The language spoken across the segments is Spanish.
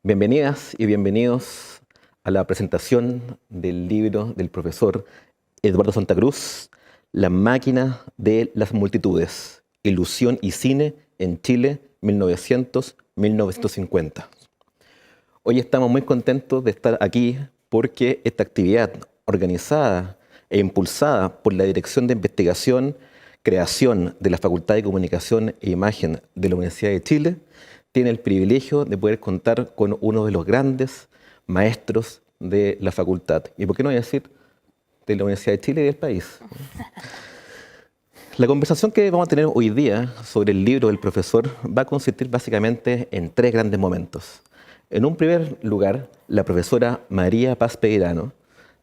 Bienvenidas y bienvenidos a la presentación del libro del profesor Eduardo Santa Cruz, La máquina de las multitudes, ilusión y cine en Chile 1900-1950. Hoy estamos muy contentos de estar aquí porque esta actividad organizada e impulsada por la Dirección de Investigación, Creación de la Facultad de Comunicación e Imagen de la Universidad de Chile tiene el privilegio de poder contar con uno de los grandes maestros de la facultad. ¿Y por qué no decir de la Universidad de Chile y del país? La conversación que vamos a tener hoy día sobre el libro del profesor va a consistir básicamente en tres grandes momentos. En un primer lugar, la profesora María Paz Peirano,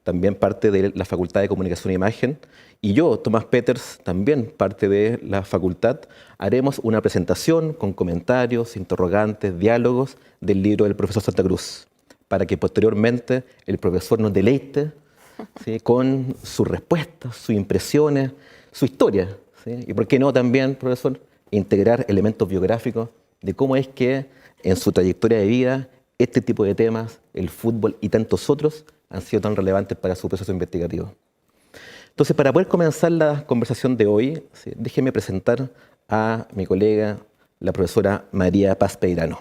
también parte de la Facultad de Comunicación e Imagen, y yo, Tomás Peters, también parte de la facultad, haremos una presentación con comentarios, interrogantes, diálogos del libro del profesor Santa Cruz, para que posteriormente el profesor nos deleite, ¿sí?, con sus respuestas, sus impresiones, su historia, ¿sí? Y por qué no también, profesor, integrar elementos biográficos de cómo es que en su trayectoria de vida este tipo de temas, el fútbol y tantos otros, han sido tan relevantes para su proceso investigativo. Entonces, para poder comenzar la conversación de hoy, ¿sí?, déjeme presentar a mi colega, la profesora María Paz Peirano.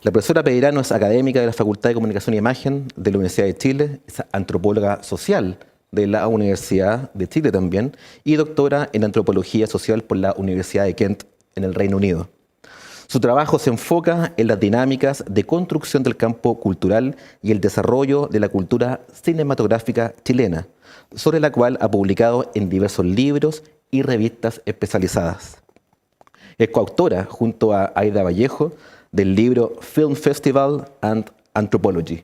La profesora Peirano es académica de la Facultad de Comunicación e Imagen de la Universidad de Chile, es antropóloga social de la Universidad de Chile también, y doctora en antropología social por la Universidad de Kent en el Reino Unido. Su trabajo se enfoca en las dinámicas de construcción del campo cultural y el desarrollo de la cultura cinematográfica chilena, sobre la cual ha publicado en diversos libros y revistas especializadas. Es coautora, junto a Aida Vallejo, del libro Film Festival and Anthropology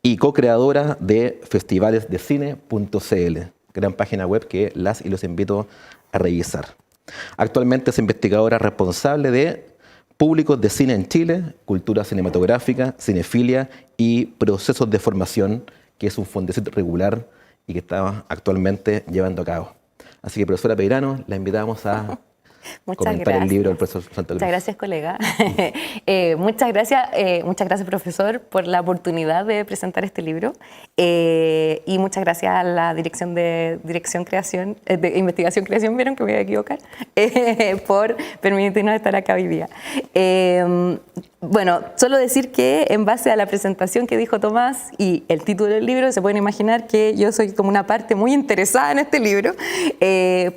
y co-creadora de festivalesdecine.cl, gran página web que las y los invito a revisar. Actualmente es investigadora responsable de Públicos de Cine en Chile, Cultura Cinematográfica, Cinefilia y Procesos de Formación, que es un fondecito regular y que está actualmente llevando a cabo. Así que, profesora Peirano, la invitamos a comentar el libro del profesor Santa Cruz. Muchas gracias, colega. Muchas gracias, profesor, por la oportunidad de presentar este libro. Y muchas gracias a la Dirección de Investigación Creación, vieron que me iba a equivocar, por permitirnos estar acá hoy día. Bueno, solo decir que en base a la presentación que dijo Tomás y el título del libro, se pueden imaginar que yo soy como una parte muy interesada en este libro,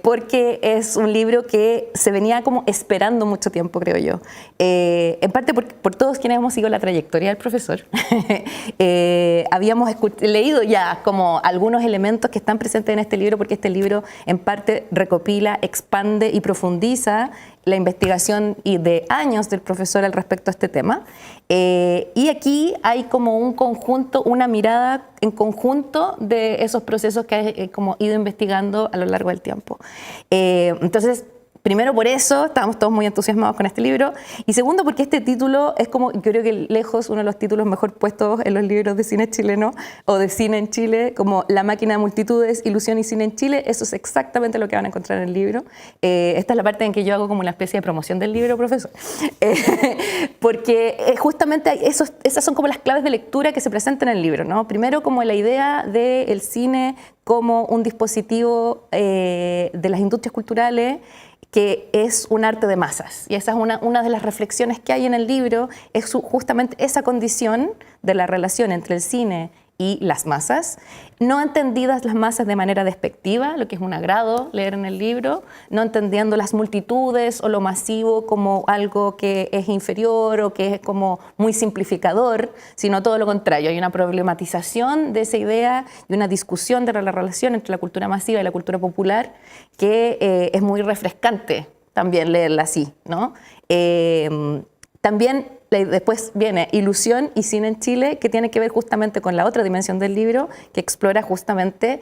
porque es un libro que se venía como esperando mucho tiempo, creo yo. En parte por todos quienes hemos seguido la trayectoria del profesor. Habíamos leído ya como algunos elementos que están presentes en este libro, porque este libro en parte recopila, expande y profundiza la investigación y de años del profesor al respecto a este tema. Y aquí hay como un conjunto, una mirada en conjunto de esos procesos que he como ido investigando a lo largo del tiempo. Entonces, primero por eso estábamos todos muy entusiasmados con este libro, y segundo porque este título es como, yo creo que lejos uno de los títulos mejor puestos en los libros de cine chileno o de cine en Chile, como La máquina de multitudes, ilusión y cine en Chile. Eso es exactamente lo que van a encontrar en el libro. Esta es la parte en que yo hago como una especie de promoción del libro, profesor, porque justamente esas son como las claves de lectura que se presentan en el libro, ¿no? Primero, como la idea del cine como un dispositivo de las industrias culturales, que es un arte de masas. Y esa es una de las reflexiones que hay en el libro, es justamente esa condición de la relación entre el cine y las masas, no entendidas las masas de manera despectiva, lo que es un agrado leer en el libro, no entendiendo las multitudes o lo masivo como algo que es inferior o que es como muy simplificador, sino todo lo contrario. Hay una problematización de esa idea y una discusión de la relación entre la cultura masiva y la cultura popular que es muy refrescante también leerla así, ¿no? También después viene Ilusión y Cine en Chile, que tiene que ver justamente con la otra dimensión del libro, que explora justamente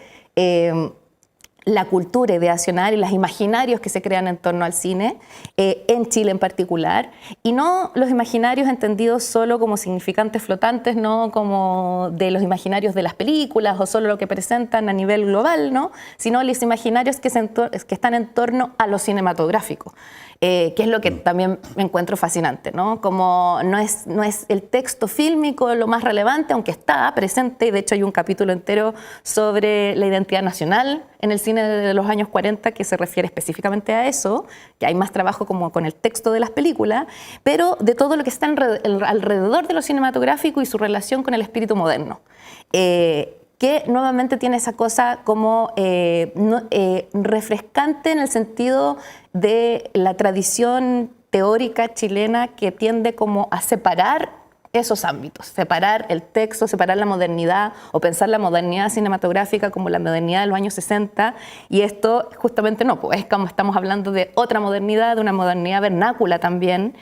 la cultura ideacional y los imaginarios que se crean en torno al cine, en Chile en particular, y no los imaginarios entendidos solo como significantes flotantes, no como de los imaginarios de las películas o solo lo que presentan a nivel global, ¿no? Sino los imaginarios que están en torno a lo cinematográfico. que es lo que también me encuentro fascinante, ¿no? Como no es el texto fílmico lo más relevante, aunque está presente, y de hecho hay un capítulo entero sobre la identidad nacional en el cine de los años 40 que se refiere específicamente a eso, que hay más trabajo como con el texto de las películas, pero de todo lo que está alrededor de lo cinematográfico y su relación con el espíritu moderno. Que nuevamente tiene esa cosa como refrescante en el sentido de la tradición teórica chilena que tiende como a separar esos ámbitos, separar el texto, separar la modernidad o pensar la modernidad cinematográfica como la modernidad de los años 60, y esto justamente no, pues es como estamos hablando de otra modernidad, de una modernidad vernácula también,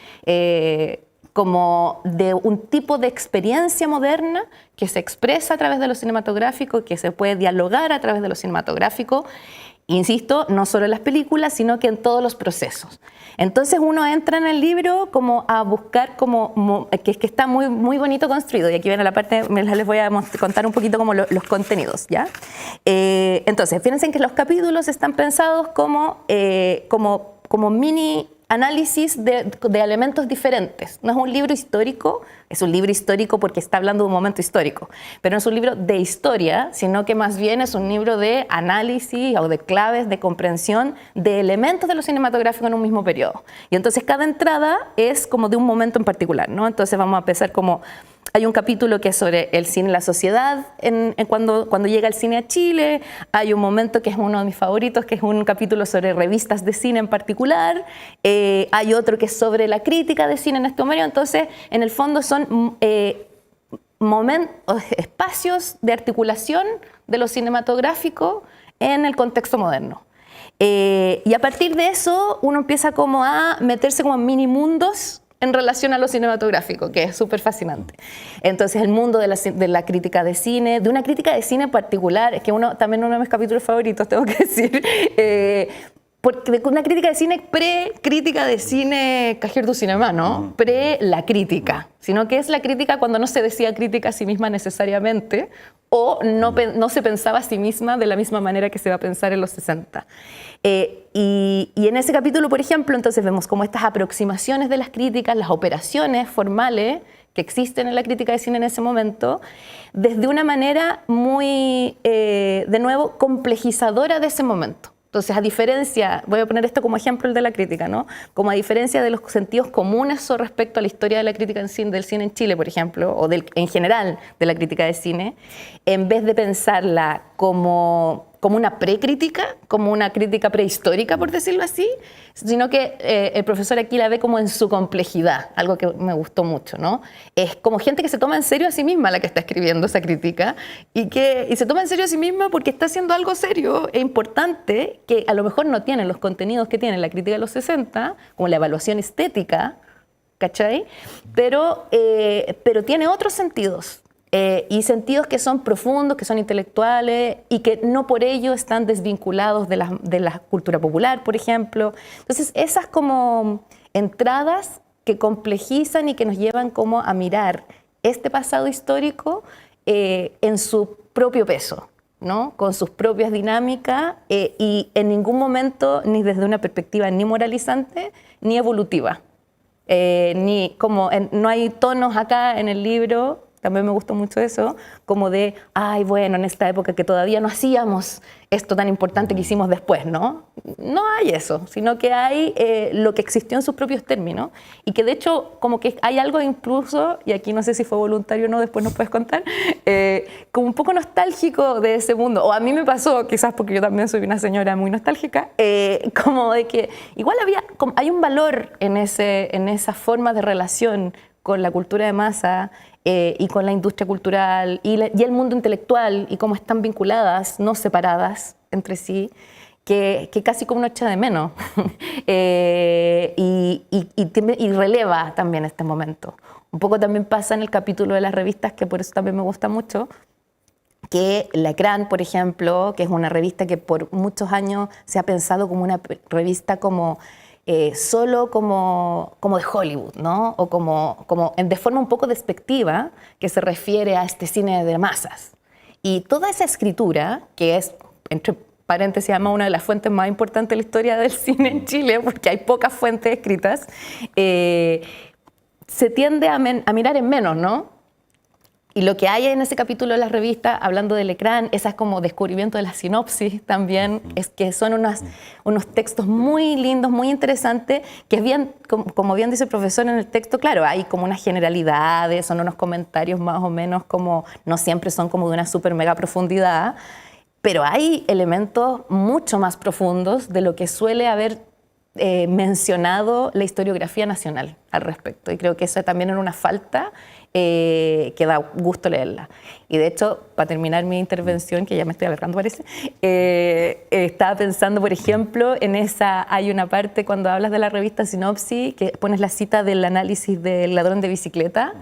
como de un tipo de experiencia moderna que se expresa a través de lo cinematográfico, que se puede dialogar a través de lo cinematográfico, insisto, no solo en las películas, sino que en todos los procesos. Entonces uno entra en el libro como a buscar, que está muy, muy bonito construido, y aquí viene la parte, les voy a contar un poquito como los contenidos, ¿ya? Entonces, fíjense en que los capítulos están pensados como mini análisis de elementos diferentes. No es un libro histórico, es un libro histórico porque está hablando de un momento histórico, pero no es un libro de historia, sino que más bien es un libro de análisis o de claves de comprensión de elementos de lo cinematográfico en un mismo periodo. Y entonces cada entrada es como de un momento en particular, ¿no? Entonces vamos a empezar como... Hay un capítulo que es sobre el cine y la sociedad cuando llega el cine a Chile. Hay un momento que es uno de mis favoritos, que es un capítulo sobre revistas de cine en particular. Hay otro que es sobre la crítica de cine en este momento. Entonces, en el fondo son espacios de articulación de lo cinematográfico en el contexto moderno. Y a partir de eso uno empieza como a meterse como en mini mundos en relación a lo cinematográfico, que es súper fascinante. Entonces, el mundo de la crítica de cine, de una crítica de cine particular, es que también uno de mis capítulos favoritos, tengo que decir, porque una crítica de cine pre-crítica de cine Cahiers du Cinema, ¿no? Pre-la crítica, sino que es la crítica cuando no se decía crítica a sí misma necesariamente, o no se pensaba a sí misma de la misma manera que se va a pensar en los 60. Y en ese capítulo, por ejemplo, entonces vemos como estas aproximaciones de las críticas, las operaciones formales que existen en la crítica de cine en ese momento, desde una manera muy, de nuevo, complejizadora de ese momento. Entonces, a diferencia, voy a poner esto como ejemplo el de la crítica, ¿no? Como a diferencia de los sentidos comunes respecto a la historia de la crítica del cine en Chile, por ejemplo, o en general de la crítica de cine, en vez de pensarla como una precrítica, como una crítica prehistórica, por decirlo así, sino que el profesor aquí la ve como en su complejidad, algo que me gustó mucho, ¿no? Es como gente que se toma en serio a sí misma la que está escribiendo esa crítica y se toma en serio a sí misma porque está haciendo algo serio e importante que a lo mejor no tiene los contenidos que tiene la crítica de los 60, como la evaluación estética, ¿cachai? Pero tiene otros sentidos. Y sentidos que son profundos, que son intelectuales y que no por ello están desvinculados de la cultura popular, por ejemplo. Entonces, esas como entradas que complejizan y que nos llevan como a mirar este pasado histórico en su propio peso, ¿no? Con sus propias dinámicas y en ningún momento ni desde una perspectiva ni moralizante ni evolutiva. No hay tonos acá en el libro. También me gustó mucho eso, como de, ay, bueno, en esta época que todavía no hacíamos esto tan importante que hicimos después, ¿no? No hay eso, sino que hay lo que existió en sus propios términos y que de hecho como que hay algo incluso, y aquí no sé si fue voluntario o no, después nos puedes contar, como un poco nostálgico de ese mundo, o a mí me pasó, quizás porque yo también soy una señora muy nostálgica, como de que igual hay un valor en esa forma de relación con la cultura de masa y con la industria cultural y el mundo intelectual y cómo están vinculadas, no separadas entre sí, que casi como uno echa de menos y releva también este momento. Un poco también pasa en el capítulo de las revistas, que por eso también me gusta mucho, que La Ecran, por ejemplo, que es una revista que por muchos años se ha pensado como una revista como solo como de Hollywood, ¿no? O de forma un poco despectiva, que se refiere a este cine de masas. Y toda esa escritura, que es, entre paréntesis, además una de las fuentes más importantes de la historia del cine en Chile, porque hay pocas fuentes escritas, se tiende a mirar en menos, ¿no? Y lo que hay en ese capítulo de la revista, hablando del ecrán, esas como descubrimiento de la sinopsis también, es que son unos textos muy lindos, muy interesantes, que es bien, como bien dice el profesor en el texto, claro, hay como unas generalidades, son unos comentarios más o menos como, no siempre son como de una súper mega profundidad, pero hay elementos mucho más profundos de lo que suele haber mencionado la historiografía nacional al respecto. Y creo que eso también era una falta que da gusto leerla. Y de hecho, para terminar mi intervención, que ya me estoy alargando parece, estaba pensando, por ejemplo, hay una parte cuando hablas de la revista Sinopsis, que pones la cita del análisis del ladrón de bicicleta,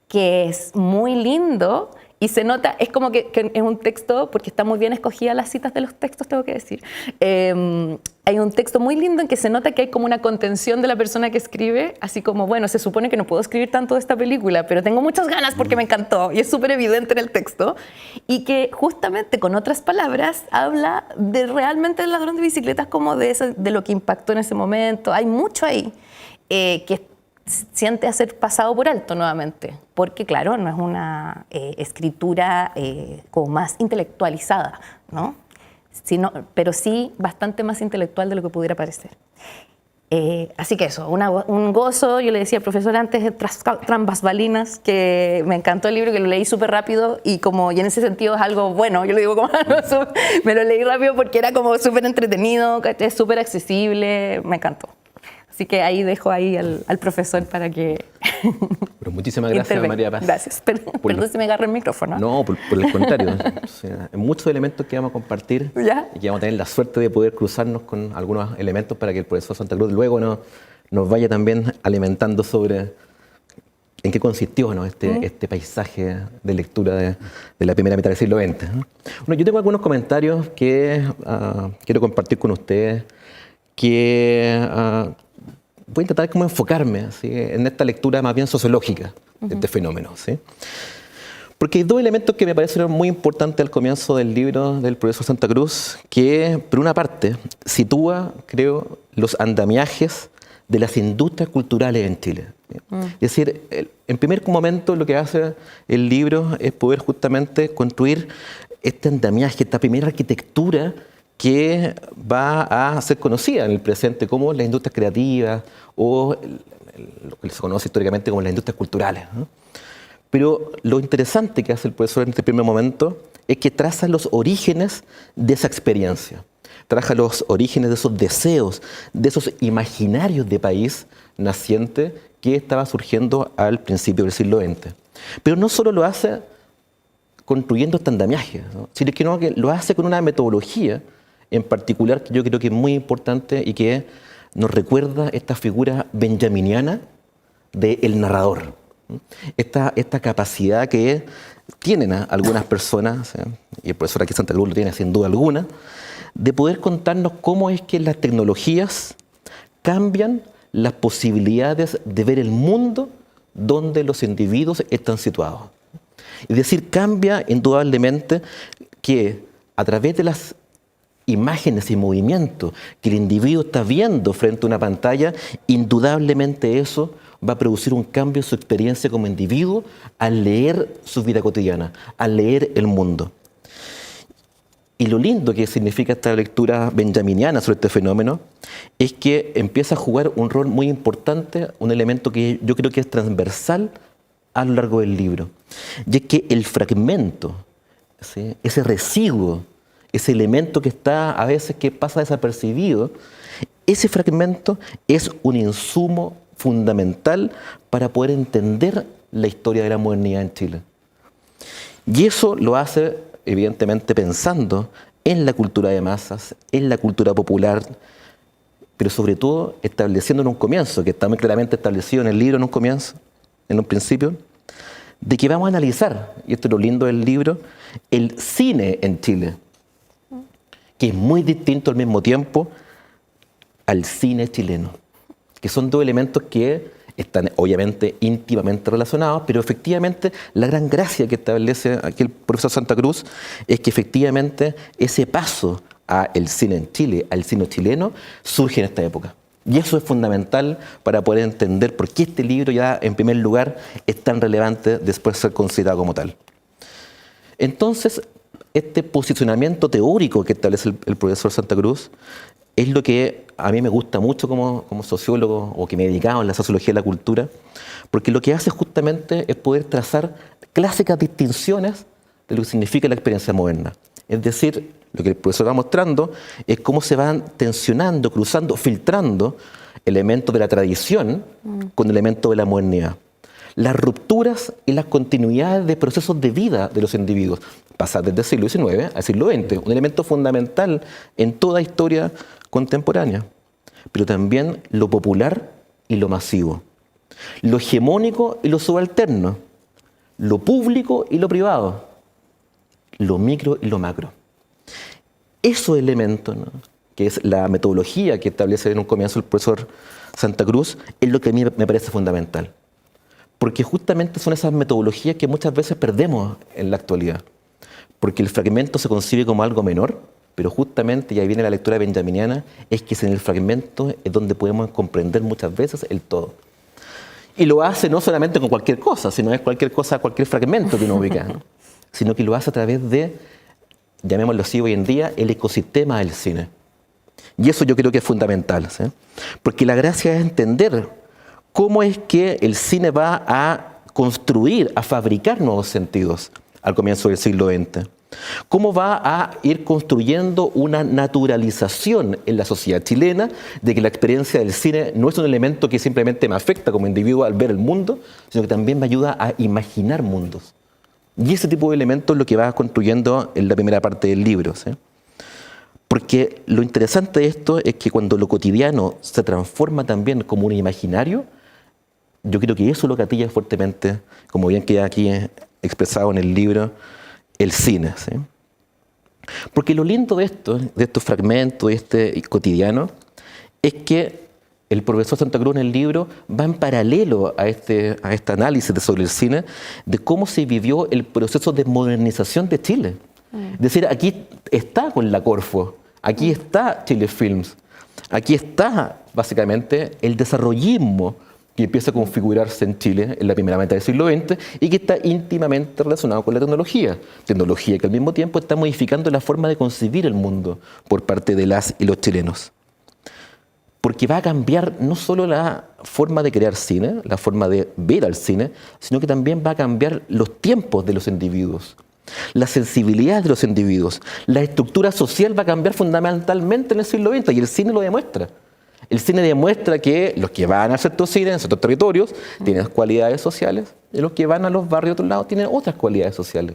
que es muy lindo. Y se nota, es como que es un texto, porque está muy bien escogida las citas de los textos, tengo que decir. Hay un texto muy lindo en que se nota que hay como una contención de la persona que escribe, así como, bueno, se supone que no puedo escribir tanto de esta película, pero tengo muchas ganas porque me encantó, y es súper evidente en el texto, y que justamente con otras palabras habla de realmente el ladrón de bicicletas como de lo que impactó en ese momento. Hay mucho ahí que siente a ser pasado por alto nuevamente, porque claro, no es una escritura como más intelectualizada, ¿no? Pero sí bastante más intelectual de lo que pudiera parecer. Así que eso, un gozo. Yo le decía al profesor antes, tras bambalinas, que me encantó el libro, que lo leí súper rápido y en ese sentido es algo bueno. Yo le digo como me lo leí rápido porque era como súper entretenido, es súper accesible, me encantó. Así que ahí dejo ahí al profesor para que... Pero muchísimas gracias, María Paz. Gracias. Perdón si me agarro el micrófono. No, por el contrario. O sea, hay muchos elementos que vamos a compartir. ¿Ya? Y que vamos a tener la suerte de poder cruzarnos con algunos elementos para que el profesor Santa Cruz luego nos vaya también alimentando sobre en qué consistió, ¿no? este paisaje de lectura de la primera mitad del siglo XX, ¿no? Bueno, yo tengo algunos comentarios que quiero compartir con ustedes, que... voy a intentar como enfocarme, ¿sí?, en esta lectura más bien sociológica de este fenómeno, ¿sí? Porque hay dos elementos que me parecen muy importantes al comienzo del libro del profesor Santa Cruz, que por una parte sitúa, creo, los andamiajes de las industrias culturales en Chile. Es decir, en primer momento lo que hace el libro es poder justamente construir este andamiaje, esta primera arquitectura que va a ser conocida en el presente como las industrias creativas o lo que se conoce históricamente como las industrias culturales, ¿no? Pero lo interesante que hace el profesor en este primer momento es que traza los orígenes de esa experiencia, traza los orígenes de esos deseos, de esos imaginarios de país naciente que estaba surgiendo al principio del siglo XX. Pero no solo lo hace construyendo este andamiaje, ¿no?, sino que lo hace con una metodología en particular que yo creo que es muy importante y que nos recuerda esta figura benjaminiana del narrador. Esta capacidad que tienen algunas personas, y el profesor aquí Santa Cruz lo tiene sin duda alguna, de poder contarnos cómo es que las tecnologías cambian las posibilidades de ver el mundo donde los individuos están situados. Es decir, cambia indudablemente que a través de las imágenes y movimientos que el individuo está viendo frente a una pantalla, indudablemente eso va a producir un cambio en su experiencia como individuo al leer su vida cotidiana, al leer el mundo. Y lo lindo que significa esta lectura benjaminiana sobre este fenómeno es que empieza a jugar un rol muy importante, un elemento que yo creo que es transversal a lo largo del libro. Y es que el fragmento, ¿sí?, ese residuo, ese elemento que está a veces que pasa desapercibido, ese fragmento es un insumo fundamental para poder entender la historia de la modernidad en Chile. Y eso lo hace, evidentemente, pensando en la cultura de masas, en la cultura popular, pero sobre todo estableciendo en un comienzo, que está muy claramente establecido en el libro en un comienzo, en un principio, de que vamos a analizar, y esto es lo lindo del libro, el cine en Chile, que es muy distinto al mismo tiempo al cine chileno, que son dos elementos que están obviamente íntimamente relacionados, pero efectivamente la gran gracia que establece aquí el profesor Santa Cruz es que efectivamente ese paso al cine en Chile, al cine chileno, surge en esta época. Y eso es fundamental para poder entender por qué este libro ya, en primer lugar, es tan relevante después de ser considerado como tal. Entonces, este posicionamiento teórico que establece el profesor Santa Cruz es lo que a mí me gusta mucho como sociólogo o que me he dedicado en la sociología de la cultura, porque lo que hace justamente es poder trazar clásicas distinciones de lo que significa la experiencia moderna. Es decir, lo que el profesor va mostrando es cómo se van tensionando, cruzando, filtrando elementos de la tradición con elementos de la modernidad. Las rupturas y las continuidades de procesos de vida de los individuos, pasar desde el siglo XIX al siglo XX, un elemento fundamental en toda historia contemporánea, pero también lo popular y lo masivo, lo hegemónico y lo subalterno, lo público y lo privado, lo micro y lo macro. Esos elementos, ¿no?, que es la metodología que establece en un comienzo el profesor Santa Cruz, es lo que a mí me parece fundamental. Porque justamente son esas metodologías que muchas veces perdemos en la actualidad. Porque el fragmento se concibe como algo menor, pero justamente, y ahí viene la lectura benjaminiana, es que en el fragmento es donde podemos comprender muchas veces el todo. Y lo hace no solamente con cualquier cosa, sino es cualquier cosa, cualquier fragmento que uno ubica, ¿no?, sino que lo hace a través de, llamémoslo así hoy en día, el ecosistema del cine. Y eso yo creo que es fundamental, ¿sí? Porque la gracia es entender cómo es que el cine va a construir, a fabricar nuevos sentidos al comienzo del siglo XX. Cómo va a ir construyendo una naturalización en la sociedad chilena de que la experiencia del cine no es un elemento que simplemente me afecta como individuo al ver el mundo, sino que también me ayuda a imaginar mundos. Y ese tipo de elementos es lo que va construyendo en la primera parte del libro, ¿sí? Porque lo interesante de esto es que cuando lo cotidiano se transforma también como un imaginario, yo creo que eso lo gatilla fuertemente, como bien queda aquí expresado en el libro, el cine, ¿sí? Porque lo lindo de estos fragmentos, de este cotidiano, es que el profesor Santa Cruz en el libro va en paralelo a este análisis sobre el cine, de cómo se vivió el proceso de modernización de Chile. Es decir, aquí está con la Corfo, aquí está Chile Films, aquí está básicamente el desarrollismo que empieza a configurarse en Chile en la primera mitad del siglo XX y que está íntimamente relacionado con la tecnología. Tecnología que al mismo tiempo está modificando la forma de concebir el mundo por parte de las y los chilenos. Porque va a cambiar no solo la forma de crear cine, la forma de ver al cine, sino que también va a cambiar los tiempos de los individuos, la sensibilidad de los individuos. La estructura social va a cambiar fundamentalmente en el siglo XX y el cine lo demuestra. El cine demuestra que los que van a ciertos cines, en ciertos territorios, tienen cualidades sociales y los que van a los barrios de otros lados tienen otras cualidades sociales.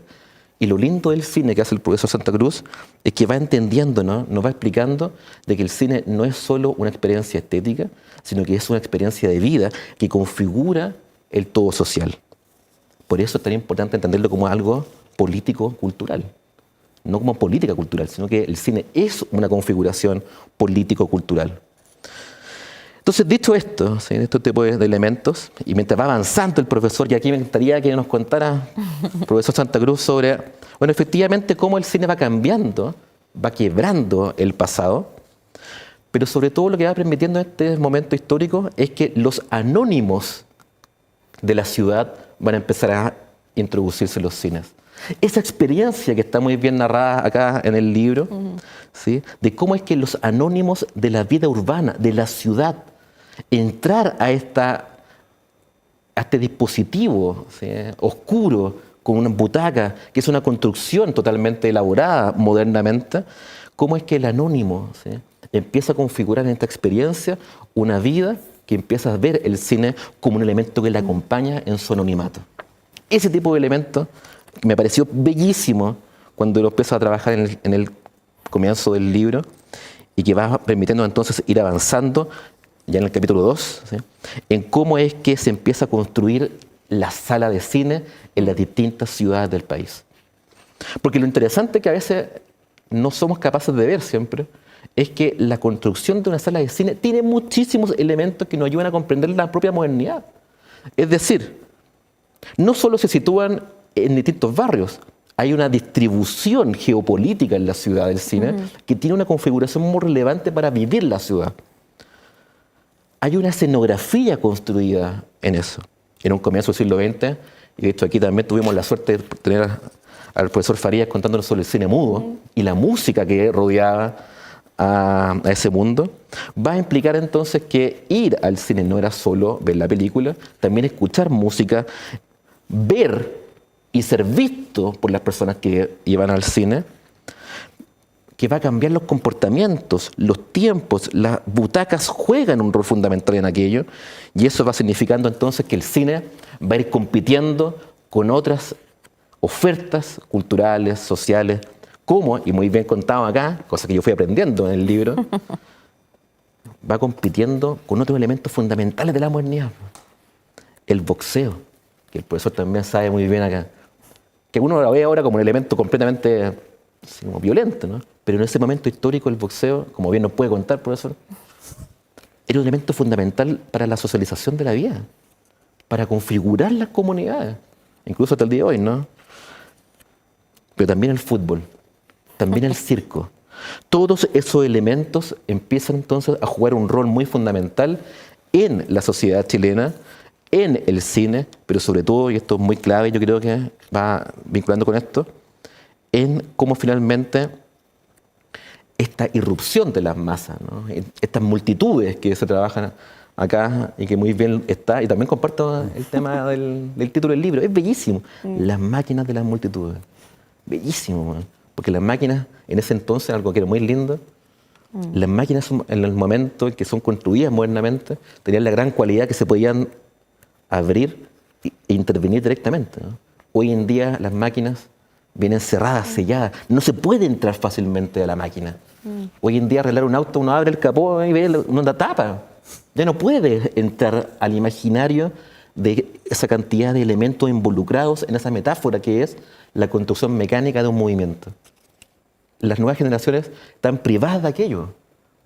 Y lo lindo del cine que hace el profesor Santa Cruz es que va entendiendo, ¿no?, nos va explicando de que el cine no es solo una experiencia estética, sino que es una experiencia de vida que configura el todo social. Por eso es tan importante entenderlo como algo político-cultural, no como política cultural, sino que el cine es una configuración político-cultural. Entonces, dicho esto, ¿sí?, de este tipo de elementos, y mientras va avanzando el profesor, y aquí me gustaría que nos contara el profesor Santa Cruz sobre, bueno, efectivamente cómo el cine va cambiando, va quebrando el pasado, pero sobre todo lo que va permitiendo en este momento histórico es que los anónimos de la ciudad van a empezar a introducirse en los cines. Esa experiencia que está muy bien narrada acá en el libro, ¿sí?, de cómo es que los anónimos de la vida urbana, de la ciudad, entrar a este dispositivo, ¿sí?, oscuro, con una butaca, que es una construcción totalmente elaborada modernamente, cómo es que el anónimo, ¿sí?, empieza a configurar en esta experiencia una vida que empieza a ver el cine como un elemento que le acompaña en su anonimato. Ese tipo de elementos me pareció bellísimo cuando lo empiezo a trabajar en el comienzo del libro y que va permitiendo entonces ir avanzando ya en el capítulo 2, ¿sí?, en cómo es que se empieza a construir la sala de cine en las distintas ciudades del país. Porque lo interesante que a veces no somos capaces de ver siempre es que la construcción de una sala de cine tiene muchísimos elementos que nos ayudan a comprender la propia modernidad. Es decir, no solo se sitúan en distintos barrios, Hay una distribución geopolítica en la ciudad del cine que tiene una configuración muy relevante para vivir la ciudad. Hay una escenografía construida en eso. En un comienzo del siglo XX, y de hecho aquí también tuvimos la suerte de tener al profesor Farías contándonos sobre el cine mudo y la música que rodeaba a ese mundo, va a implicar entonces que ir al cine no era solo ver la película, también escuchar música, ver y ser visto por las personas que iban al cine, que va a cambiar los comportamientos, los tiempos, las butacas juegan un rol fundamental en aquello, y eso va significando entonces que el cine va a ir compitiendo con otras ofertas culturales, sociales, como, y muy bien contado acá, cosa que yo fui aprendiendo en el libro, va compitiendo con otros elementos fundamentales de la modernidad. El boxeo, que el profesor también sabe muy bien acá, que uno lo ve ahora como un elemento completamente como violento, ¿no? Pero en ese momento histórico el boxeo, como bien nos puede contar, profesor, era un elemento fundamental para la socialización de la vida, para configurar las comunidades, incluso hasta el día de hoy, ¿no? Pero también el fútbol, también el circo. Todos esos elementos empiezan entonces a jugar un rol muy fundamental en la sociedad chilena, en el cine, pero sobre todo, y esto es muy clave, yo creo que va vinculando con esto, en cómo finalmente esta irrupción de las masas, ¿no? Estas multitudes que se trabajan acá y que muy bien está, y también comparto el tema del título del libro, es bellísimo, las máquinas de las multitudes, bellísimo, ¿no? Porque las máquinas en ese entonces, algo que era muy lindo, las máquinas en el momento en que son construidas modernamente, tenían la gran cualidad que se podían abrir e intervenir directamente, ¿no? Hoy en día las máquinas vienen cerradas, selladas, no se puede entrar fácilmente a la máquina. Hoy en día arreglar un auto, uno abre el capó y ve una tapa. Ya no puede entrar al imaginario de esa cantidad de elementos involucrados en esa metáfora que es la construcción mecánica de un movimiento. Las nuevas generaciones están privadas de aquello.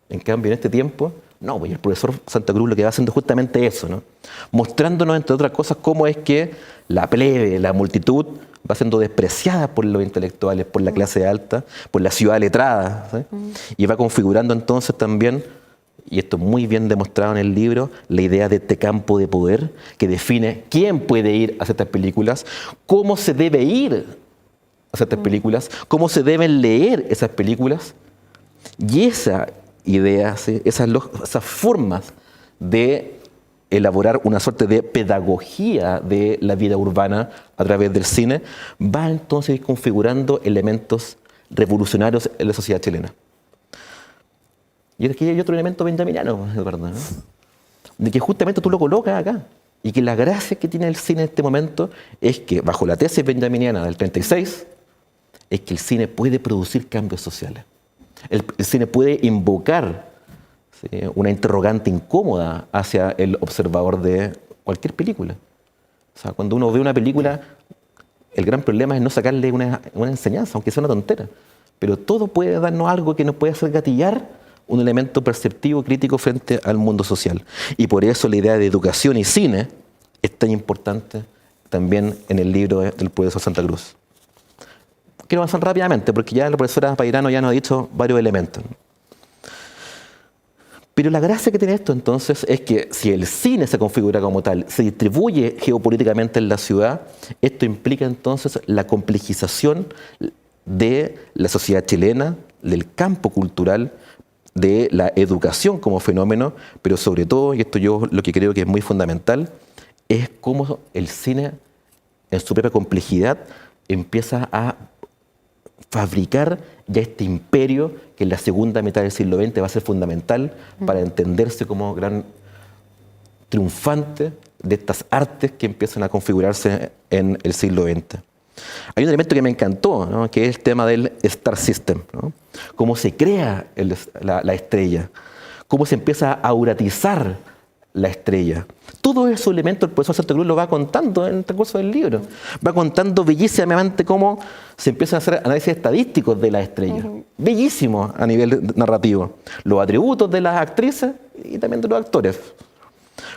En cambio, en este tiempo, no, pues el profesor Santa Cruz lo que va haciendo es justamente eso, ¿no? Mostrándonos, entre otras cosas, cómo es que la plebe, la multitud, va siendo despreciada por los intelectuales, por la clase alta, por la ciudad letrada, ¿sí? Y va configurando entonces también, y esto es muy bien demostrado en el libro, la idea de este campo de poder que define quién puede ir a estas películas, cómo se debe ir a estas películas, cómo se deben leer esas películas, y esa idea, ¿sí? esas formas de elaborar una suerte de pedagogía de la vida urbana a través del cine, va entonces configurando elementos revolucionarios en la sociedad chilena. Y aquí hay otro elemento benjaminiano, Eduardo, ¿no? De que justamente tú lo colocas acá, y que la gracia que tiene el cine en este momento es que, bajo la tesis benjaminiana del 36, es que el cine puede producir cambios sociales. El cine puede invocar, ¿sí?, una interrogante incómoda hacia el observador de cualquier película. O sea, cuando uno ve una película, el gran problema es no sacarle una enseñanza, aunque sea una tontera. Pero todo puede darnos algo que nos puede hacer gatillar un elemento perceptivo crítico frente al mundo social. Y por eso la idea de educación y cine es tan importante también en el libro del profesor Santa Cruz. Quiero avanzar rápidamente, porque ya la profesora Pairano ya nos ha dicho varios elementos. Pero la gracia que tiene esto entonces es que si el cine se configura como tal, se distribuye geopolíticamente en la ciudad, esto implica entonces la complejización de la sociedad chilena, del campo cultural, de la educación como fenómeno, pero sobre todo, y esto yo lo que creo que es muy fundamental, es cómo el cine en su propia complejidad empieza a fabricar ya este imperio que en la segunda mitad del siglo XX va a ser fundamental para entenderse como gran triunfante de estas artes que empiezan a configurarse en el siglo XX. Hay un elemento que me encantó, ¿no?, que es el tema del Star System, ¿no? Cómo se crea la estrella, cómo se empieza a auratizar la estrella. Todos esos elementos el profesor Santa Cruz lo va contando en el transcurso del libro. Va contando bellísimamente cómo se empiezan a hacer análisis estadísticos de las estrellas. Bellísimo a nivel narrativo. Los atributos de las actrices y también de los actores.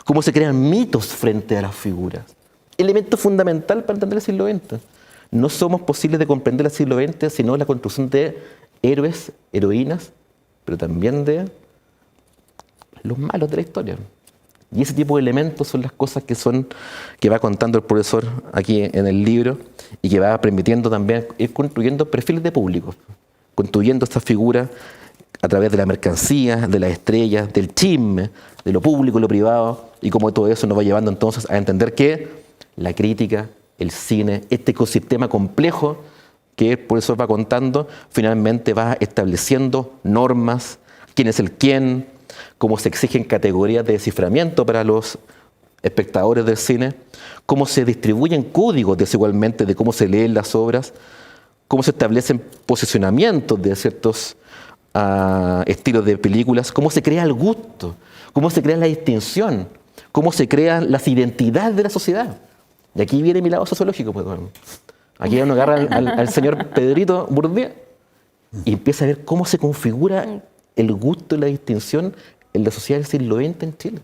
Cómo se crean mitos frente a las figuras. Elemento fundamental para entender el siglo XX. no somos posibles de comprender el siglo XX sino la construcción de héroes, heroínas, pero también de los malos de la historia. Y ese tipo de elementos son las cosas que va contando el profesor aquí en el libro y que va permitiendo también ir construyendo perfiles de público, construyendo estas figuras a través de la mercancía, de las estrellas, del chisme, de lo público y lo privado, y cómo todo eso nos va llevando entonces a entender que la crítica, el cine, este ecosistema complejo que el profesor va contando, finalmente va estableciendo normas, quién es el quién, cómo se exigen categorías de desciframiento para los espectadores del cine, cómo se distribuyen códigos desigualmente de cómo se leen las obras, cómo se establecen posicionamientos de ciertos estilos de películas, cómo se crea el gusto, cómo se crea la distinción, cómo se crean las identidades de la sociedad. Y aquí viene mi lado sociológico. Pues, bueno. Aquí uno agarra al señor Pedrito Bourdieu y empieza a ver cómo se configura el gusto y la distinción en la sociedad del siglo XX en Chile.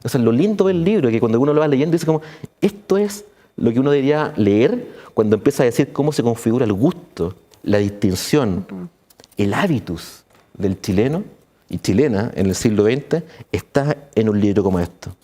O sea, lo lindo del libro es que cuando uno lo va leyendo dice como, esto es lo que uno debería leer cuando empieza a decir cómo se configura el gusto, la distinción, el hábitus del chileno y chilena en el siglo XX está en un libro como esto.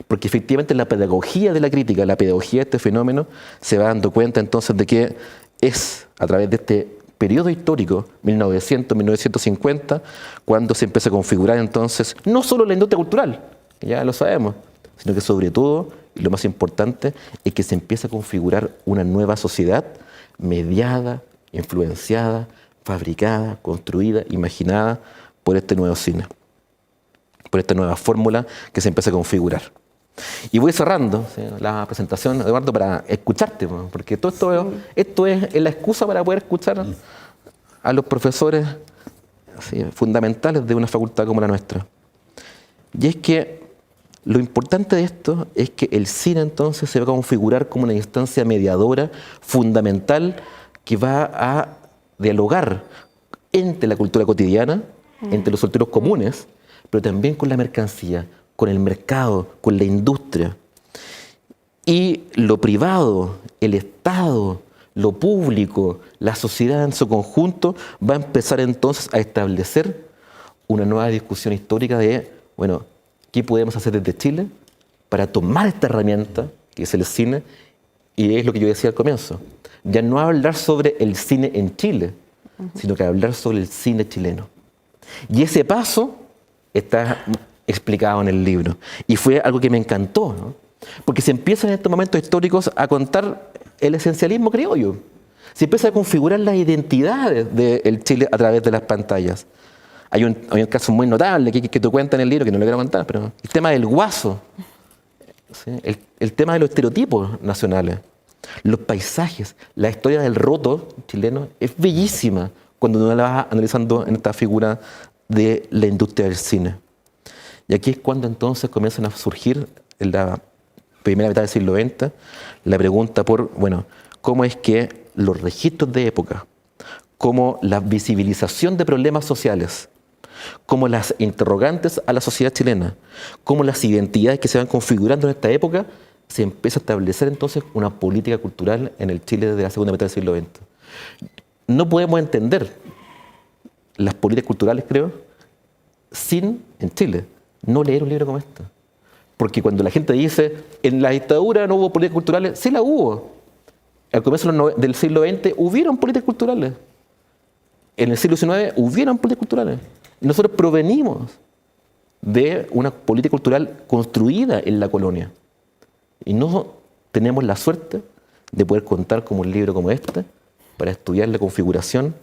Porque efectivamente la pedagogía de la crítica, la pedagogía de este fenómeno, se va dando cuenta entonces de que es a través de este periodo histórico, 1900-1950, cuando se empieza a configurar entonces no solo la industria cultural, que ya lo sabemos, sino que sobre todo, y lo más importante, es que se empieza a configurar una nueva sociedad mediada, influenciada, fabricada, construida, imaginada por este nuevo cine, por esta nueva fórmula que se empieza a configurar. Y voy cerrando, ¿sí?, la presentación, Eduardo, para escucharte, porque todo esto es la excusa para poder escuchar a los profesores, ¿sí?, fundamentales de una facultad como la nuestra. Y es que lo importante de esto es que el cine entonces se va a configurar como una instancia mediadora fundamental que va a dialogar entre la cultura cotidiana, entre los solteros comunes, pero también con la mercancía, con el mercado, con la industria. Y lo privado, el Estado, lo público, la sociedad en su conjunto va a empezar entonces a establecer una nueva discusión histórica de, bueno, ¿qué podemos hacer desde Chile para tomar esta herramienta, que es el cine? Y es lo que yo decía al comienzo. Ya no hablar sobre el cine en Chile, sino que hablar sobre el cine chileno. Y ese paso está explicado en el libro. Y fue algo que me encantó, ¿no? Porque se empieza en estos momentos históricos a contar el esencialismo criollo. Se empieza a configurar las identidades del Chile a través de las pantallas. Hay un caso muy notable que tú cuentas en el libro, que no lo quiero contar, pero el tema del guaso, ¿sí?, el tema de los estereotipos nacionales, los paisajes, la historia del roto chileno es bellísima cuando uno la va analizando en esta figura de la industria del cine. Y aquí es cuando entonces comienzan a surgir en la primera mitad del siglo XX la pregunta por, bueno, cómo es que los registros de época, cómo la visibilización de problemas sociales, cómo las interrogantes a la sociedad chilena, cómo las identidades que se van configurando en esta época, se empieza a establecer entonces una política cultural en el Chile desde la segunda mitad del siglo XX. No podemos entender las políticas culturales, creo, sin, en Chile, no leer un libro como este. Porque cuando la gente dice, en la dictadura no hubo políticas culturales, sí la hubo. Al comienzo del siglo XX hubieron políticas culturales. En el siglo XIX hubieron políticas culturales. Nosotros provenimos de una política cultural construida en la colonia. Y no tenemos la suerte de poder contar con un libro como este para estudiar la configuración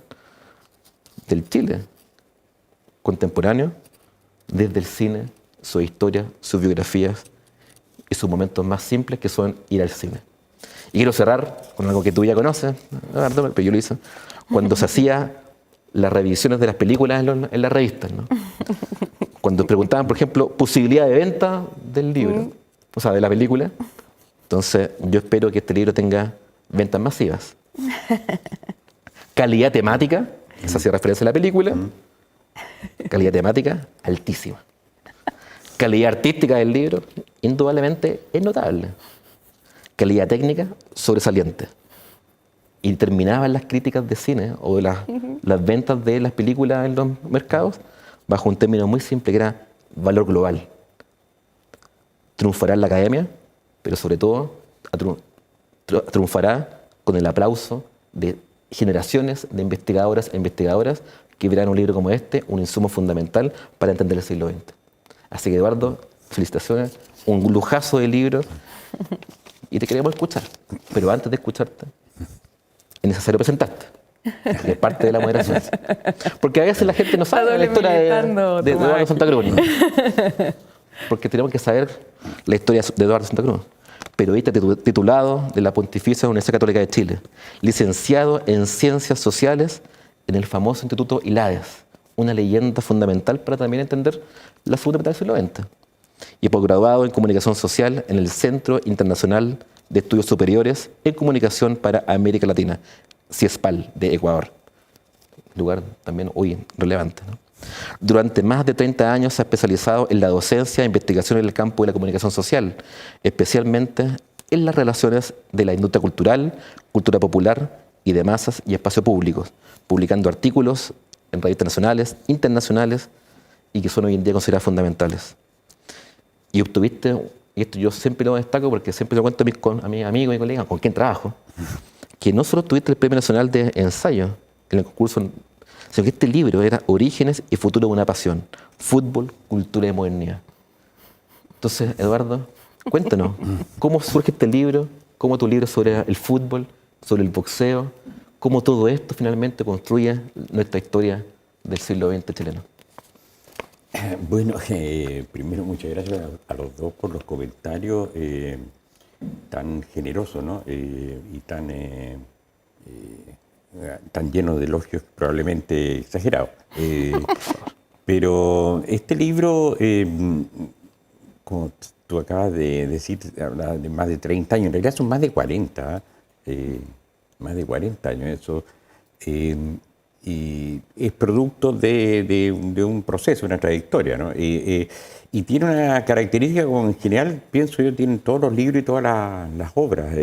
del Chile contemporáneo desde el cine, su historia, sus biografías y sus momentos más simples, que son ir al cine. Y quiero cerrar con algo que tú ya conoces, pero yo lo hice, cuando se hacía las revisiones de las películas en las revistas, ¿no? Cuando preguntaban, por ejemplo, posibilidad de venta del libro, o sea, de la película. Entonces, yo espero que este libro tenga ventas masivas. Calidad temática, esa hacía referencia a la película. Calidad temática altísima. Calidad artística del libro, indudablemente es notable. Calidad técnica sobresaliente. y terminaban las críticas de cine o de las ventas de las películas en los mercados bajo un término muy simple que era valor global. Triunfará en la academia, pero sobre todo triunfará con el aplauso de generaciones de investigadoras e investigadoras que verán un libro como este, un insumo fundamental para entender el siglo XX. Así que, Eduardo, felicitaciones, un lujazo de libro y te queremos escuchar. Pero antes de escucharte, es necesario presentarte. Que es parte de la moderación. Porque a veces la gente no sabe la historia de Eduardo Santa Cruz. ¿No? Porque tenemos que saber la historia de Eduardo Santa Cruz. Periodista titulado de la Pontificia Universidad Católica de Chile, licenciado en Ciencias Sociales en el famoso Instituto ILADES, una leyenda fundamental para también entender la segunda mitad del siglo XX. Y posgraduado en Comunicación Social en el Centro Internacional de Estudios Superiores en Comunicación para América Latina, CIESPAL, de Ecuador. Lugar también hoy relevante, ¿no? Durante más de 30 años se ha especializado en la docencia e investigación en el campo de la comunicación social, especialmente en las relaciones de la industria cultural, cultura popular y de masas y espacios públicos, publicando artículos en revistas nacionales, internacionales y que son hoy en día consideradas fundamentales. Y obtuviste, y esto yo siempre lo destaco porque siempre lo cuento a mis amigos y colegas con quien trabajo, que no solo obtuviste el Premio Nacional de Ensayo en el concurso, sino que este libro era Orígenes y Futuro de una Pasión, Fútbol, Cultura y Modernidad. Entonces, Eduardo, cuéntanos, ¿cómo surge este libro? ¿Cómo tu libro sobre el fútbol, sobre el boxeo? ¿Cómo todo esto finalmente construye nuestra historia del siglo XX chileno? Bueno, primero muchas gracias a los dos por los comentarios tan generosos, ¿no? Y tan llenos de elogios, probablemente exagerados. Pero este libro, como tú acabas de decir, habla de más de 30 años, en realidad son más de 40, más de 40 años eso. Y es producto de un proceso, una trayectoria, ¿no? Y tiene una característica como en general, pienso yo, tienen todos los libros y todas las obras,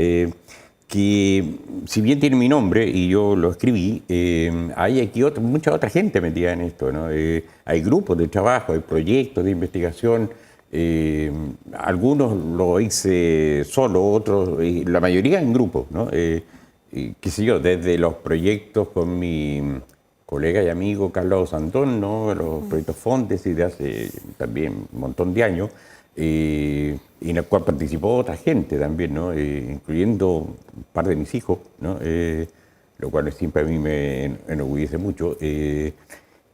que si bien tiene mi nombre y yo lo escribí, hay aquí mucha otra gente metida en esto, ¿no? Hay grupos de trabajo, hay proyectos de investigación, algunos lo hice solo, otros, la mayoría en grupos, ¿no? Qué sé yo, desde los proyectos con mi colega y amigo Carlos Santón, ¿no? Los proyectos Fontes y de hace también un montón de años, y en el cual participó otra gente también, ¿no? Incluyendo un par de mis hijos, ¿no? Lo cual siempre a mí me enorgullece mucho.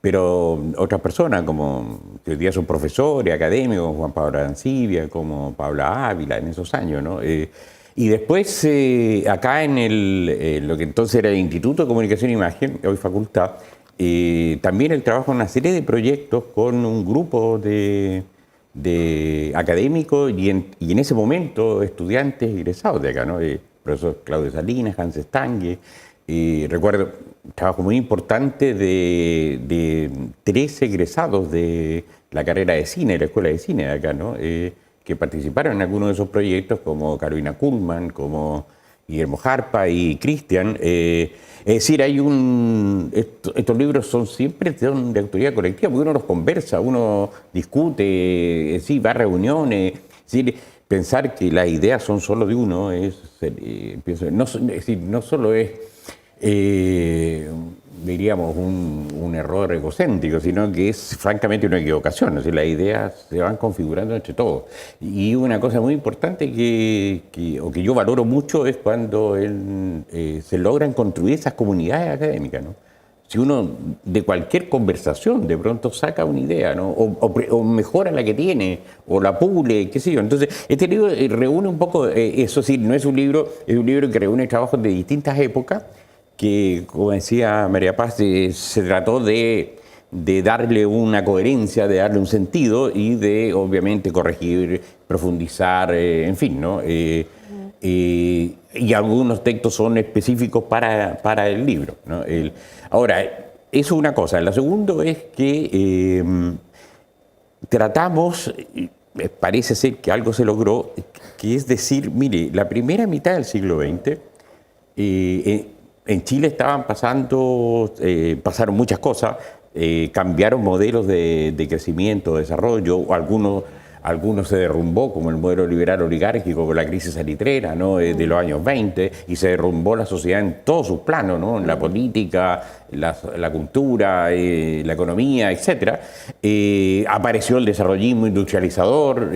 Pero otras personas, como que hoy día son profesores, académicos, Juan Pablo Arancibia, como Paula Ávila en esos años, ¿no? Y después, acá en lo que entonces era el Instituto de Comunicación e Imagen, hoy facultad, también el trabajo en una serie de proyectos con un grupo de académicos y en ese momento estudiantes egresados de acá, ¿no? Profesor Claudio Salinas, Hans Stange. Recuerdo un trabajo muy importante de 13 egresados de la carrera de cine, de la Escuela de Cine de acá, ¿no? Que participaron en algunos de esos proyectos, como Carolina Kuhlman, como Guillermo Jarpa y Cristian. Es decir, estos libros son siempre de autoría colectiva, porque uno los conversa, uno discute, va a reuniones. Es decir, pensar que las ideas son solo de uno no solo es diríamos, un error egocéntrico, sino que es francamente una equivocación. Es decir, las ideas se van configurando entre todos. Y una cosa muy importante que yo valoro mucho es cuando se logran construir esas comunidades académicas, ¿no? Si uno de cualquier conversación de pronto saca una idea, ¿no? o mejora la que tiene, o la pule, qué sé yo. Entonces, este libro reúne un poco eso, sí, no es un libro, es un libro que reúne trabajos de distintas épocas, que, como decía María Paz, se trató de darle una coherencia, de darle un sentido y de, obviamente, corregir, profundizar, en fin, ¿no? Y algunos textos son específicos para el libro, ¿no? Ahora, eso es una cosa. Lo segundo es que tratamos, parece ser que algo se logró, que es decir, mire, la primera mitad del siglo XX, en Chile estaban pasaron muchas cosas, cambiaron modelos de crecimiento, de desarrollo, algunos se derrumbó, como el modelo liberal oligárquico con la crisis salitrera, ¿no? De los años 20, y se derrumbó la sociedad en todos sus planos, ¿no? En la política, la cultura, la economía, etc. Apareció el desarrollismo industrializador,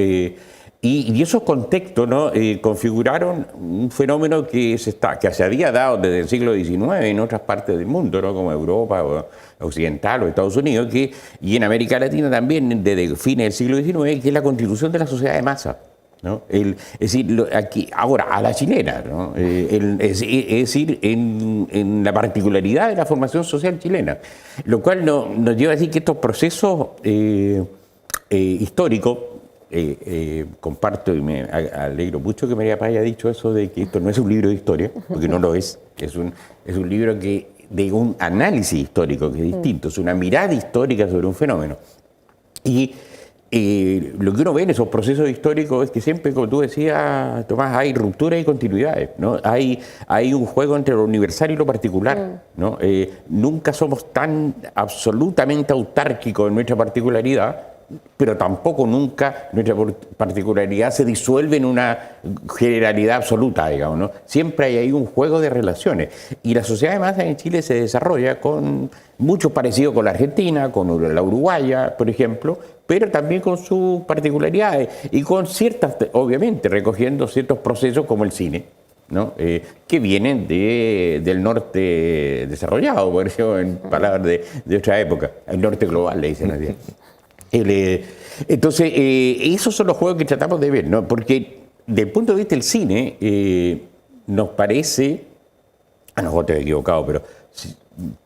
y esos contextos, ¿no? Configuraron un fenómeno que se había dado desde el siglo XIX en otras partes del mundo, ¿no? Como Europa o Occidental o Estados Unidos, y en América Latina también desde fines del siglo XIX, que es la constitución de la sociedad de masa, ¿no? Es decir, aquí, ahora, a la chilena, ¿no? Es decir, en la particularidad de la formación social chilena, lo cual nos lleva a decir que estos procesos históricos, comparto y me alegro mucho que María Paz haya dicho eso de que esto no es un libro de historia, porque no lo es un libro de un análisis histórico que es distinto, es una mirada histórica sobre un fenómeno. Y lo que uno ve en esos procesos históricos es que siempre, como tú decías, Tomás, hay rupturas y continuidades, ¿no? Hay un juego entre lo universal y lo particular, ¿no? Nunca somos tan absolutamente autárquicos en nuestra particularidad, pero tampoco nunca nuestra particularidad se disuelve en una generalidad absoluta, digamos, ¿no? Siempre hay ahí un juego de relaciones. Y la sociedad de masa en Chile se desarrolla con mucho parecido con la Argentina, con la uruguaya, por ejemplo, pero también con sus particularidades y con ciertas, obviamente, recogiendo ciertos procesos como el cine, ¿no? Que vienen del norte desarrollado, por ejemplo, en palabras de otra época, el norte global, le dicen así. Entonces, esos son los juegos que tratamos de ver, ¿no? Porque desde el punto de vista del cine, nos parece, a nosotros equivocado, pero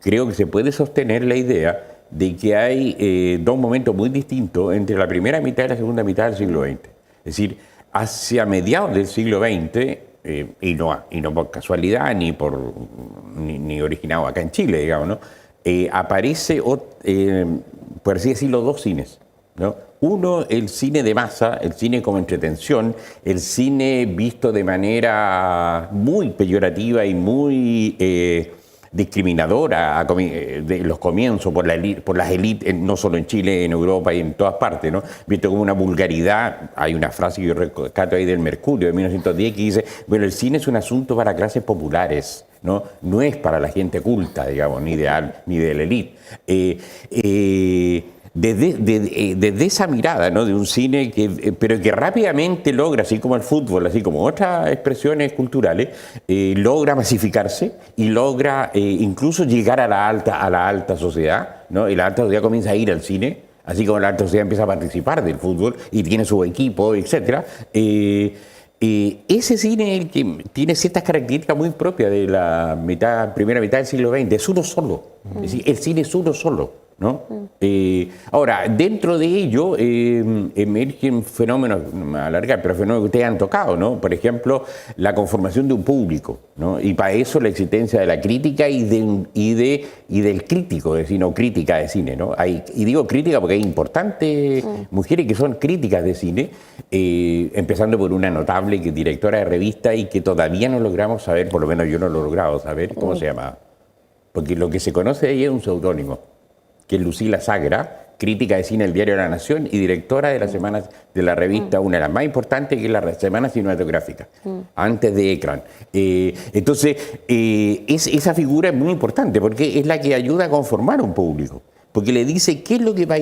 creo que se puede sostener la idea de que hay dos momentos muy distintos entre la primera mitad y la segunda mitad del siglo XX. Es decir, hacia mediados del siglo XX, y no por casualidad ni originado acá en Chile, digamos, ¿no? Aparece, por así decirlo, dos cines, ¿no? Uno, el cine de masa, el cine como entretención, el cine visto de manera muy peyorativa y muy discriminadora de los comienzos por las élites, no solo en Chile, en Europa y en todas partes, ¿no? Visto como una vulgaridad. Hay una frase que yo rescato ahí del Mercurio de 1910 que dice, bueno, el cine es un asunto para clases populares, ¿no? No es para la gente culta, digamos, ni de la élite. Desde esa mirada, ¿no? De un cine pero que rápidamente logra, así como el fútbol, así como otras expresiones culturales, logra masificarse y logra incluso llegar a la alta sociedad, ¿no? Y la alta sociedad comienza a ir al cine, así como la alta sociedad empieza a participar del fútbol y tiene su equipo, etc. Ese cine es el que tiene ciertas características muy propias de la primera mitad del siglo XX, es uno solo, es decir, el cine es uno solo, ¿no? Ahora, dentro de ello emergen fenómenos, a alargar, pero fenómenos que ustedes han tocado, ¿no? Por ejemplo, la conformación de un público, ¿no? Y para eso la existencia de la crítica y del crítico de cine, o crítica de cine, ¿no? Y digo crítica porque hay importantes mujeres que son críticas de cine, empezando por una notable que es directora de revista y que todavía no logramos saber, por lo menos yo no lo he logrado saber, cómo se llama. Porque lo que se conoce de ella es un seudónimo, que es Lucila Sagra, crítica de cine del Diario de la Nación y directora de la revista, una de las más importantes, que es la Semana Cinematográfica, antes de Ecran. Entonces, esa figura es muy importante porque es la que ayuda a conformar un público, porque le dice qué es lo que va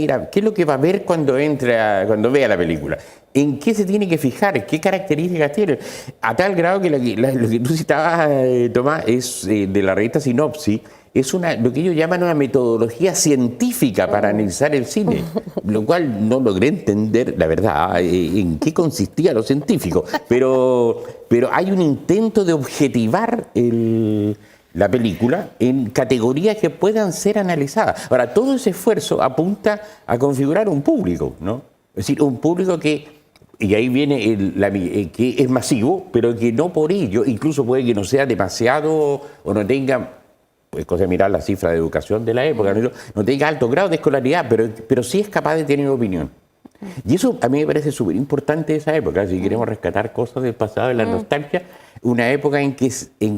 a ver cuando vea la película, en qué se tiene que fijar, qué características tiene, a tal grado que lo que tú citabas, Tomás, es de la revista Sinopsis. Es lo que ellos llaman una metodología científica para analizar el cine, lo cual no logré entender, la verdad, en qué consistía lo científico, pero hay un intento de objetivar la película en categorías que puedan ser analizadas. Ahora, todo ese esfuerzo apunta a configurar un público, ¿no? Es decir, un público y ahí viene que es masivo, pero que no por ello, incluso puede que no sea demasiado o no tenga... Es cosa de mirar la cifra de educación de la época, no tenga alto grado de escolaridad, pero sí es capaz de tener opinión. Y eso a mí me parece súper importante de esa época, si queremos rescatar cosas del pasado, de la nostalgia, una época en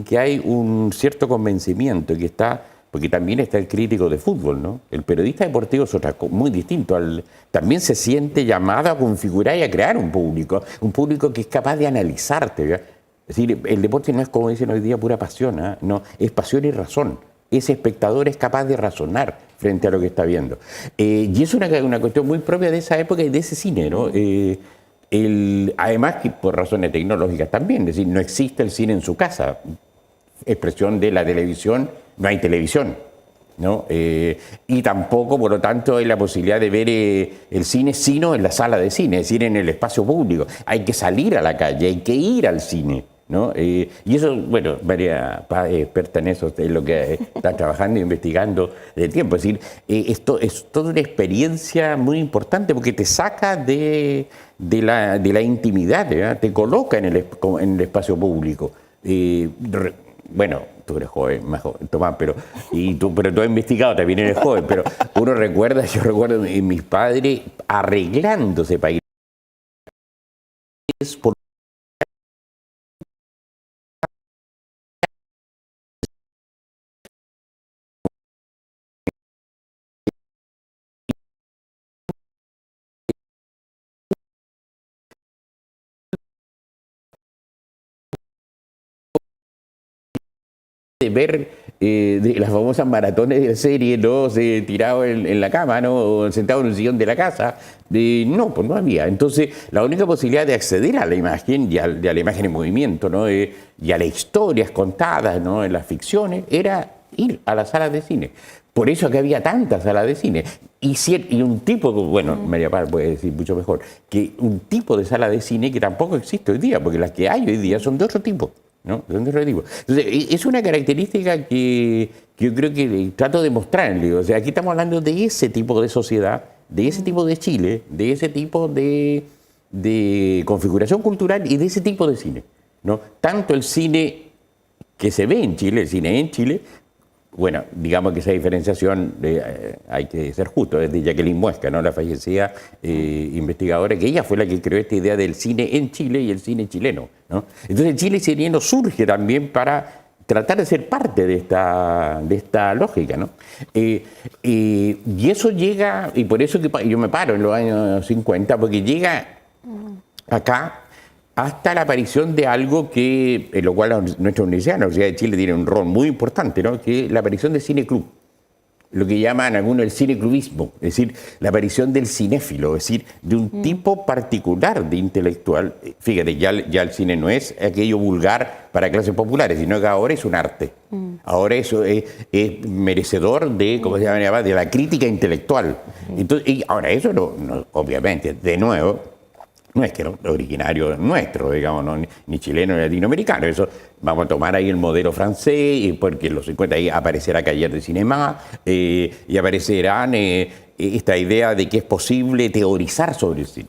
que hay un cierto convencimiento que está, porque también está el crítico de fútbol, ¿no? El periodista deportivo es muy distinto. También se siente llamado a configurar y a crear un público que es capaz de analizarte, ¿verdad? Es decir, el deporte no es, como dicen hoy día, pura pasión, ¿eh? No, es pasión y razón. Ese espectador es capaz de razonar frente a lo que está viendo. Y es una cuestión muy propia de esa época y de ese cine, ¿no? Además, que por razones tecnológicas también, es decir, no existe el cine en su casa. Expresión de la televisión, no hay televisión, ¿no? Y tampoco, por lo tanto, hay la posibilidad de ver el cine sino en la sala de cine, es decir, en el espacio público. Hay que salir a la calle, hay que ir al cine, ¿no? Y eso, bueno, María Paz es experta en eso, es lo que está trabajando e investigando de tiempo. Es decir, esto es toda una experiencia muy importante porque te saca de la intimidad, ¿verdad? Te coloca en el espacio público. Bueno, tú eres joven, más joven, Tomás, pero tú has investigado, también eres joven, pero yo recuerdo a mis padres arreglándose para ir por de ver de las famosas maratones de serie, ¿no? Tirado en la cama, ¿no? O sentado en un sillón de la casa. No, pues no había. Entonces, la única posibilidad de acceder a la imagen y a la imagen en movimiento, ¿no? Y a las historias contadas, ¿no? En las ficciones, era ir a las salas de cine. Por eso que había tantas salas de cine. Y un tipo, bueno, María Paz puede decir mucho mejor, que un tipo de sala de cine que tampoco existe hoy día, porque las que hay hoy día son de otro tipo. ¿No? Entonces, es una característica que yo creo que trato de mostrar en el libro. O sea, aquí estamos hablando de ese tipo de sociedad, de ese tipo de Chile, de ese tipo de configuración cultural y de ese tipo de cine, ¿no? Tanto el cine que se ve en Chile, el cine en Chile, bueno, digamos que esa diferenciación, hay que ser justo, es de Jacqueline Muesca, ¿no? La fallecida investigadora, que ella fue la que creó esta idea del cine en Chile y el cine chileno, ¿no? Entonces el cine chileno surge también para tratar de ser parte de esta lógica, ¿no? Y eso llega, y por eso que yo me paro en los años 50, porque llega acá hasta la aparición de algo que, en lo cual nuestra universidad, la Universidad de Chile, tiene un rol muy importante, ¿no? Que es la aparición del cine club, lo que llaman algunos el cineclubismo, es decir, la aparición del cinéfilo, es decir, de un tipo particular de intelectual. Fíjate, ya el cine no es aquello vulgar para clases populares, sino que ahora es un arte. Ahora eso es merecedor de, ¿cómo se llama?, de la crítica intelectual. Entonces, y ahora eso, obviamente, de nuevo, no es que es originario nuestro, digamos, ¿no? Ni chileno ni latinoamericano. Eso vamos a tomar ahí el modelo francés, y porque en los 50 ahí aparecerá Cahiers de Cinema, y aparecerán esta idea de que es posible teorizar sobre el cine,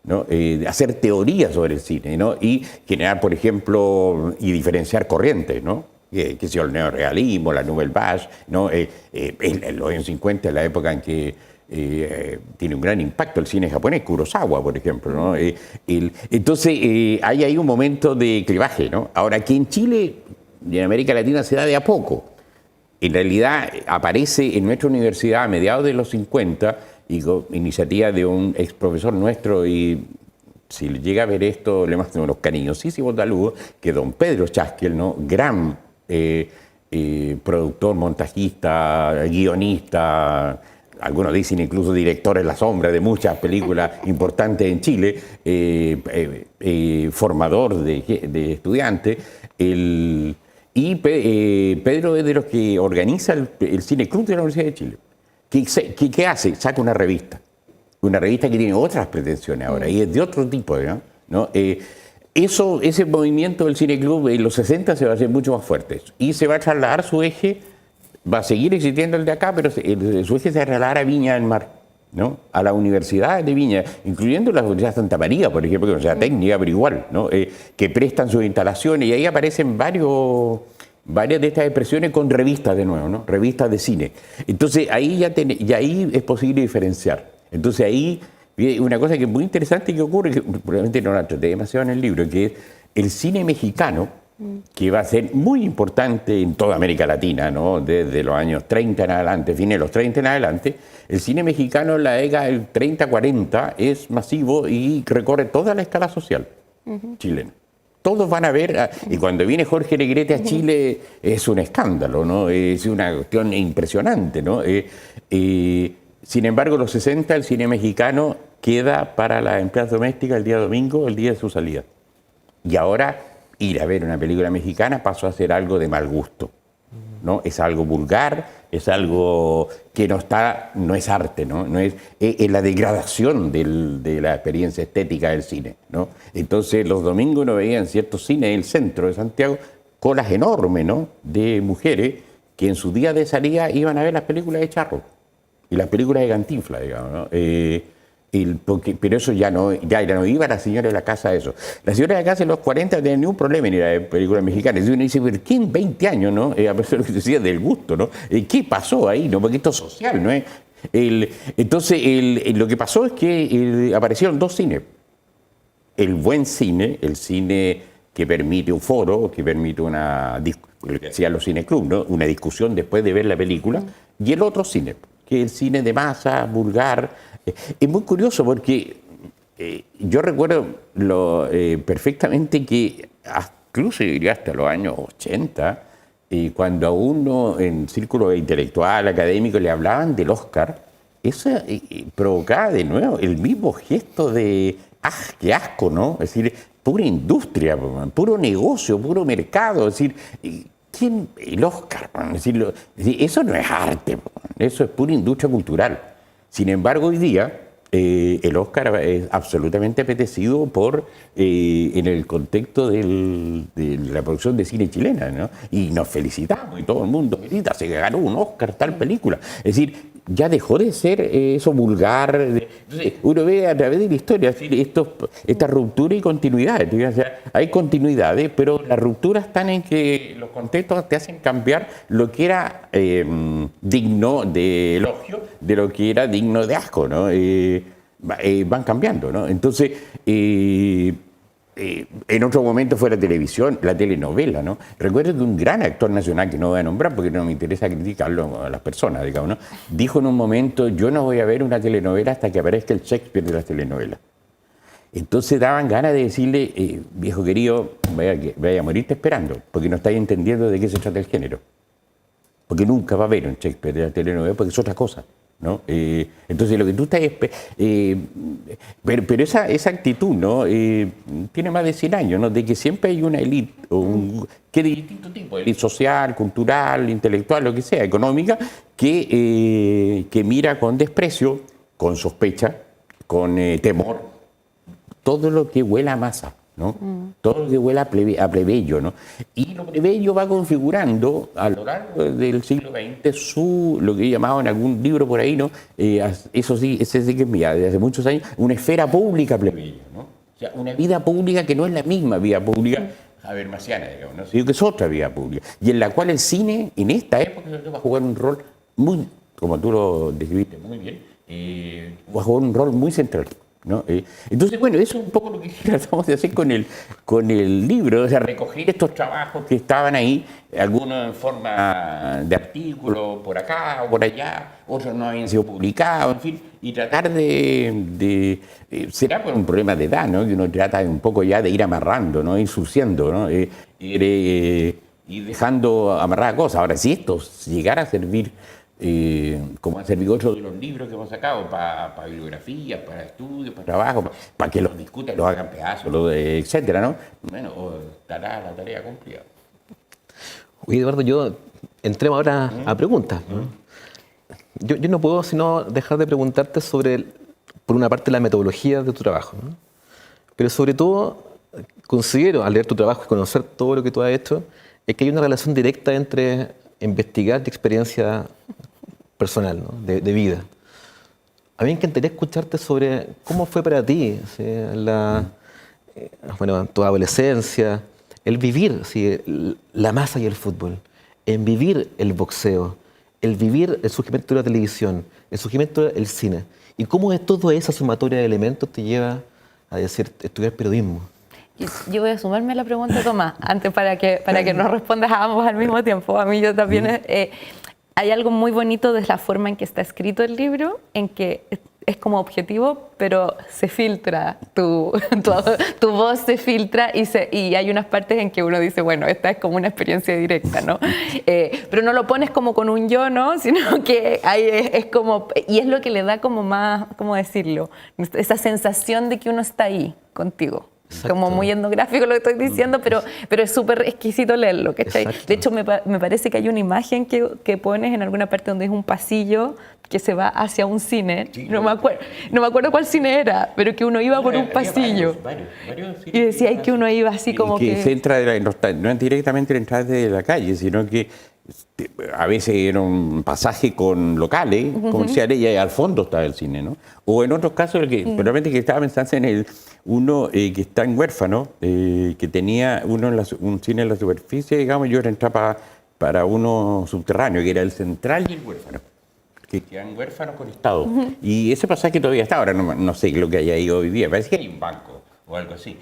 ¿no? Hacer teoría sobre el cine, ¿no? Y generar, por ejemplo, y diferenciar corrientes, ¿no? Que sea el neorealismo, la Nouvelle Vague, ¿no? En los años 50, la época en que tiene un gran impacto el cine japonés, Kurosawa, por ejemplo, ¿no? Entonces, hay ahí un momento de clivaje, ¿no? Ahora, aquí en Chile y en América Latina se da de a poco. En realidad, aparece en nuestra universidad a mediados de los 50, y con iniciativa de un ex profesor nuestro, y si llega a ver esto, le mando unos cariñosísimos saludos, que don Pedro Chasquiel, ¿no? Gran productor, montajista, guionista, algunos dicen incluso director en la sombra de muchas películas importantes en Chile, formador de estudiantes. Pedro es de los que organiza el Cine Club de la Universidad de Chile. ¿Qué hace? Saca una revista que tiene otras pretensiones ahora, y es de otro tipo, ¿no? Ese movimiento del Cine Club en los 60 se va a hacer mucho más fuerte, y se va a trasladar su eje. Va a seguir existiendo el de acá, pero su eje se va a trasladar a Viña del Mar, ¿no? A la Universidad de Viña, incluyendo la Universidad de Santa María, por ejemplo, que es una universidad técnica, pero igual, ¿no? Que prestan sus instalaciones, y ahí aparecen varias de estas expresiones con revistas de nuevo, ¿no? Revistas de cine. Entonces ahí ahí es posible diferenciar. Entonces ahí una cosa que es muy interesante que ocurre, que probablemente no la traté demasiado en el libro, que es el cine mexicano que va a ser muy importante en toda América Latina, ¿no? Desde los años 30 en adelante, fines de los 30 en adelante, el cine mexicano en la década del 30-40 es masivo y recorre toda la escala social chilena. Todos van a ver, y cuando viene Jorge Negrete a Chile es un escándalo, ¿no? Es una cuestión impresionante, ¿no? Sin embargo, en los 60 el cine mexicano queda para las empleadas domésticas el día domingo, el día de su salida. Y ahora ir a ver una película mexicana pasó a ser algo de mal gusto, ¿no? Es algo vulgar, es algo que no es arte, ¿no? Es la degradación de la experiencia estética del cine, ¿no? Entonces los domingos uno veía en ciertos cines del centro de Santiago colas enormes, ¿no? De mujeres que en su día de salida iban a ver las películas de Charro y las películas de Cantinflas, digamos, ¿no? Pero eso ya no iba la señora de la casa a eso. La señora de la casa en los 40 no tenía ningún problema en ir a ver películas mexicanas. Y uno dice, ¿pero qué en 20 años, no? A pesar de lo que se decía del gusto, ¿no? ¿Qué pasó ahí, no? Porque esto es social, ¿no? Entonces, lo que pasó es que aparecieron dos cines. El buen cine, el cine que permite un foro, que permite lo que hacían los cineclubs, ¿no? Una discusión después de ver la película, y el otro cine, que es el cine de masa, vulgar. Es muy curioso porque yo recuerdo perfectamente que incluso diría hasta los años 80, cuando a uno en círculo intelectual, académico, le hablaban del Oscar, eso provocaba de nuevo el mismo gesto de qué asco, ¿no? Es decir, pura industria, puro negocio, puro mercado, es decir, ¿quién? El Oscar, es decir, eso no es arte, eso es pura industria cultural. Sin embargo, hoy día el Oscar es absolutamente apetecido en el contexto de la producción de cine chilena, ¿no? Y nos felicitamos, y todo el mundo felicita, se ganó un Oscar tal película. Es decir, ya dejó de ser eso vulgar. Entonces, uno ve a través de la historia, es decir, esta ruptura y continuidad. O sea, hay continuidades, pero las rupturas están en que los contextos te hacen cambiar lo que era digno de elogio de lo que era digno de asco, ¿no? Van cambiando, ¿no? Entonces, en otro momento fue la televisión, la telenovela, ¿no? Recuerdo que un gran actor nacional, que no voy a nombrar porque no me interesa criticarlo a las personas, digamos, ¿no? Dijo en un momento, yo no voy a ver una telenovela hasta que aparezca el Shakespeare de las telenovelas. Entonces daban ganas de decirle, viejo querido, vaya a morirte esperando, porque no estáis entendiendo de qué se trata el género. Porque nunca va a haber un Shakespeare de la telenovela, porque es otra cosa, ¿no? Entonces lo que tú estás... pero esa actitud, ¿no? Tiene más de 100 años, ¿no? De que siempre hay una élite, que de distinto tipo, élite social, cultural, intelectual, lo que sea, económica, que mira con desprecio, con sospecha, con temor, todo lo que huela a masa, ¿no? Todo lo que huela a plebeyo, ¿no? Y lo plebeyo va configurando a lo largo del siglo XX lo que he llamado en algún libro por ahí, ¿no? Eso sí, ese sí que es mía, desde hace muchos años, una esfera pública plebeyo, ¿no? O sea, una vida pública que no es la misma vida pública habermasiana, digamos, ¿no? Sino que es otra vida pública. Y en la cual el cine, en esta época, va a jugar un rol muy, como tú lo describiste muy bien, va a jugar un rol muy central, ¿no? Entonces, bueno, eso es un poco lo que tratamos de hacer con el libro, o sea, recoger estos trabajos que estaban ahí, algunos en forma de artículo por acá o por allá, otros no habían sido publicados, en fin, y tratar será por un problema de edad, ¿no? Que uno trata un poco ya de ir amarrando, ¿no? Ir suciando, ¿no? Ir dejando amarradas cosas. Ahora, si esto llegara a servir, como han servido otros de los libros que hemos sacado para bibliografías, para estudios, para trabajo, para que los discutan, los hagan pedazos, etcétera, ¿no? Bueno, estará la tarea cumplida. Oye, Eduardo, entremos ahora a preguntas, ¿no? Yo no puedo sino dejar de preguntarte por una parte, la metodología de tu trabajo, ¿no? Pero sobre todo, considero, al leer tu trabajo y conocer todo lo que tú has hecho, es que hay una relación directa entre investigar y experiencia personal, ¿no? de vida. A mí me encantaría escucharte sobre cómo fue para ti, ¿sí? Tu adolescencia, el vivir, ¿sí? La masa y el fútbol, en vivir el boxeo, el vivir el surgimiento de la televisión, el surgimiento del cine, y cómo de toda esa sumatoria de elementos te lleva a decir, estudiar periodismo. Yo voy a sumarme a la pregunta de Tomás, antes para que nos respondas a ambos al mismo tiempo. A mí yo también... hay algo muy bonito de la forma en que está escrito el libro, en que es como objetivo, pero se filtra, tu voz se filtra y hay unas partes en que uno dice, bueno, esta es como una experiencia directa, ¿no? Pero no lo pones como con un yo, ¿no? Sino que es como, y es lo que le da como más, ¿cómo decirlo? Esa sensación de que uno está ahí contigo. Exacto. Como muy etnográfico lo que estoy diciendo, pero es súper exquisito leerlo, ¿cachai? De hecho, me parece que hay una imagen que pones en alguna parte donde es un pasillo que se va hacia un cine. Sí, no me acuerdo cuál cine era, pero que uno iba por un pasillo. Varios y decía que uno iba así como que... se entra no es directamente la entrada de la calle, sino que a veces era un pasaje con locales comerciales y ahí al fondo estaba el cine, ¿no? O en otros casos, probablemente que estaba pensando en uno que está en Huérfano, que tenía un cine en la superficie, digamos, yo entraba para uno subterráneo, que era el Central y el Huérfano, que quedan huérfanos conectados. Y ese pasaje todavía está, ahora no sé lo que hay ahí hoy día, parece que hay un banco o algo así.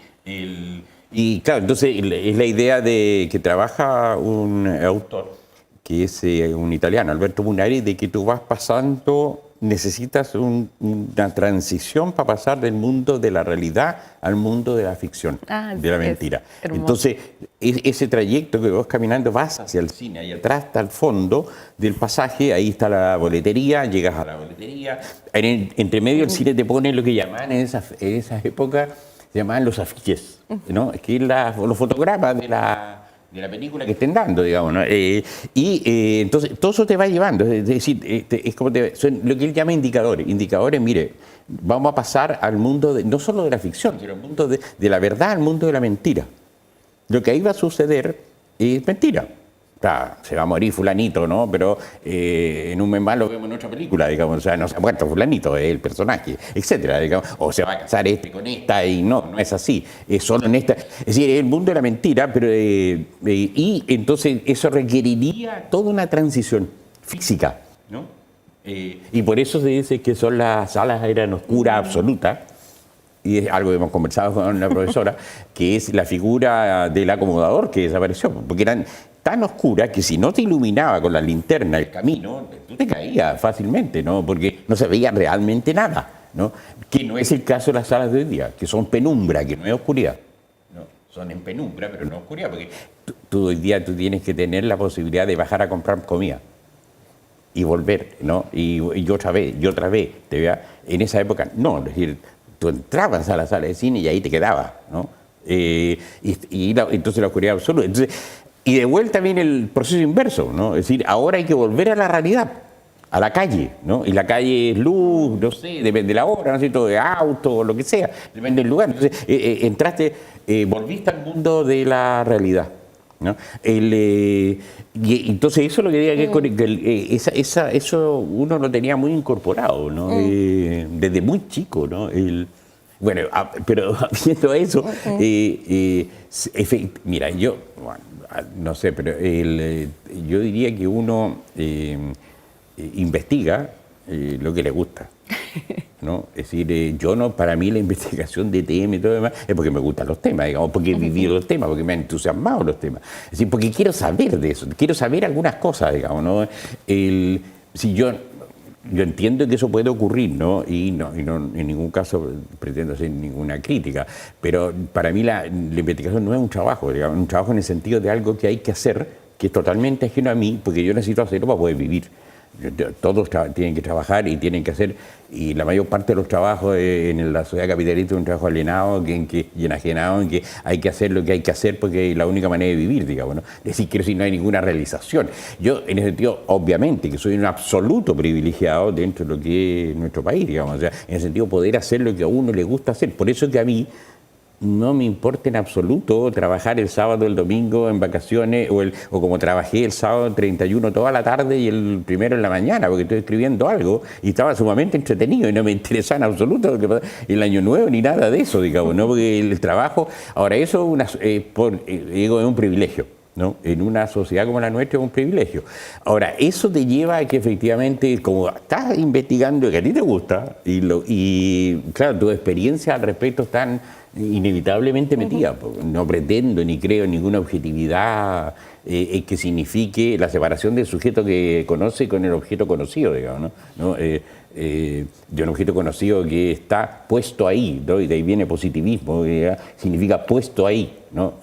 Y claro, entonces es la idea de que trabaja un autor, que es un italiano, Alberto Munari, de que tú vas pasando, necesitas una transición para pasar del mundo de la realidad al mundo de la ficción, de la mentira. Entonces, ese trayecto que vas caminando, vas hacia el cine, ahí atrás está el fondo del pasaje, ahí está la boletería, llegas a la boletería, entre medio el cine te pone lo que llaman en esas épocas, se llamaban los afiches, ¿no? Que es los fotogramas de la película que estén dando, digamos, ¿no? Entonces, todo eso te va llevando, es decir, es como son lo que él llama indicadores. Indicadores, mire, vamos a pasar al mundo, no solo de la ficción, sino al mundo de la verdad, al mundo de la mentira. Lo que ahí va a suceder es mentira. Se va a morir fulanito, ¿no? Pero en un mes más lo vemos en otra película, digamos, o sea, no se ha muerto fulanito, es el personaje, etcétera, digamos, o se va a casar con esta y no es así, es solo en esta, es decir, es el mundo de la mentira, pero y entonces eso requeriría toda una transición física, ¿no? Y por eso se dice que las salas eran oscuras absolutas, y es algo que hemos conversado con la profesora, que es la figura del acomodador que desapareció, porque eran tan oscura que si no te iluminaba con la linterna el camino, tú te caías fácilmente, ¿no? Porque no se veía realmente nada, ¿no? Que no es el caso de las salas de hoy día, que son penumbra, que no es oscuridad. ¿No? Son en penumbra, pero no oscuridad, porque tú hoy día tú tienes que tener la posibilidad de bajar a comprar comida y volver, ¿no? Y otra vez, te vea. En esa época, no, es decir, tú entrabas a la sala de cine y ahí te quedabas, ¿no? Entonces la oscuridad absoluta. Entonces, y de vuelta viene el proceso inverso, ¿no? Es decir, ahora hay que volver a la realidad, a la calle, ¿no? Y la calle es luz, no sé, depende de la hora, ¿no es cierto?, de auto, lo que sea, depende del lugar. Entonces, volviste al mundo de la realidad, ¿no? Y entonces eso es lo que diga que eso uno lo tenía muy incorporado, ¿no? Desde muy chico, ¿no? Bueno, pero viendo eso, mira, yo, bueno, no sé, pero yo diría que uno investiga lo que le gusta, ¿no? Es decir, para mí la investigación de temas y todo lo demás es porque me gustan los temas, digamos, porque he vivido los temas, porque me han entusiasmado los temas. Es decir, porque quiero saber de eso, quiero saber algunas cosas, digamos, ¿no? Si yo entiendo que eso puede ocurrir, ¿no? Y no en ningún caso pretendo hacer ninguna crítica, pero para mí la investigación no es un trabajo, digamos, un trabajo en el sentido de algo que hay que hacer, que es totalmente ajeno a mí, porque yo necesito hacerlo para poder vivir. Todos tienen que trabajar y tienen que hacer, y la mayor parte de los trabajos en la sociedad capitalista es un trabajo alienado y enajenado, en que hay que hacer lo que hay que hacer porque es la única manera de vivir, digamos, ¿no? Es decir, quiero decir, no hay ninguna realización. Yo, en ese sentido, obviamente, que soy un absoluto privilegiado dentro de lo que es nuestro país, digamos, o sea, en el sentido de poder hacer lo que a uno le gusta hacer. Por eso que a mí no me importa en absoluto trabajar el sábado, el domingo en vacaciones o como trabajé el sábado 31 toda la tarde y el primero en la mañana porque estoy escribiendo algo y estaba sumamente entretenido y no me interesa en absoluto lo que pasa el año nuevo ni nada de eso, digamos, ¿no? Porque el trabajo, ahora eso es un privilegio, ¿no? En una sociedad como la nuestra es un privilegio. Ahora, eso te lleva a que efectivamente, como estás investigando que a ti te gusta y claro, tus experiencias al respecto están inevitablemente metida. No pretendo ni creo en ninguna objetividad que signifique la separación del sujeto que conoce con el objeto conocido, digamos, ¿no? De un objeto conocido que está puesto ahí, ¿no? Y de ahí viene positivismo, significa puesto ahí, ¿no?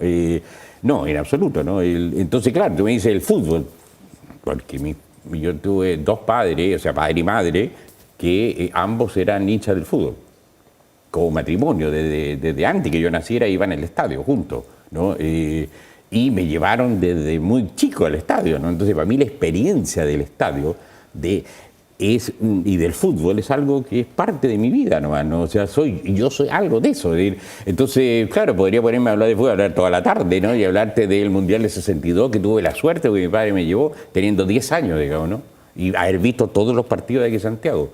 No, en absoluto, ¿no? Entonces, claro, tú me dices el fútbol, porque yo tuve dos padres, o sea, padre y madre, que ambos eran hinchas del fútbol, como matrimonio, desde antes que yo naciera iban al estadio juntos, ¿no? Y me llevaron desde muy chico al estadio, ¿no? Entonces, para mí la experiencia del estadio y del fútbol es algo que es parte de mi vida nomás, ¿no? O sea, yo soy algo de eso. Entonces, claro, podría ponerme a hablar de fútbol, hablar toda la tarde, ¿no? Y hablarte del Mundial de 62, que tuve la suerte, porque mi padre me llevó teniendo 10 años, digamos, ¿no? Y haber visto todos los partidos de aquí en Santiago.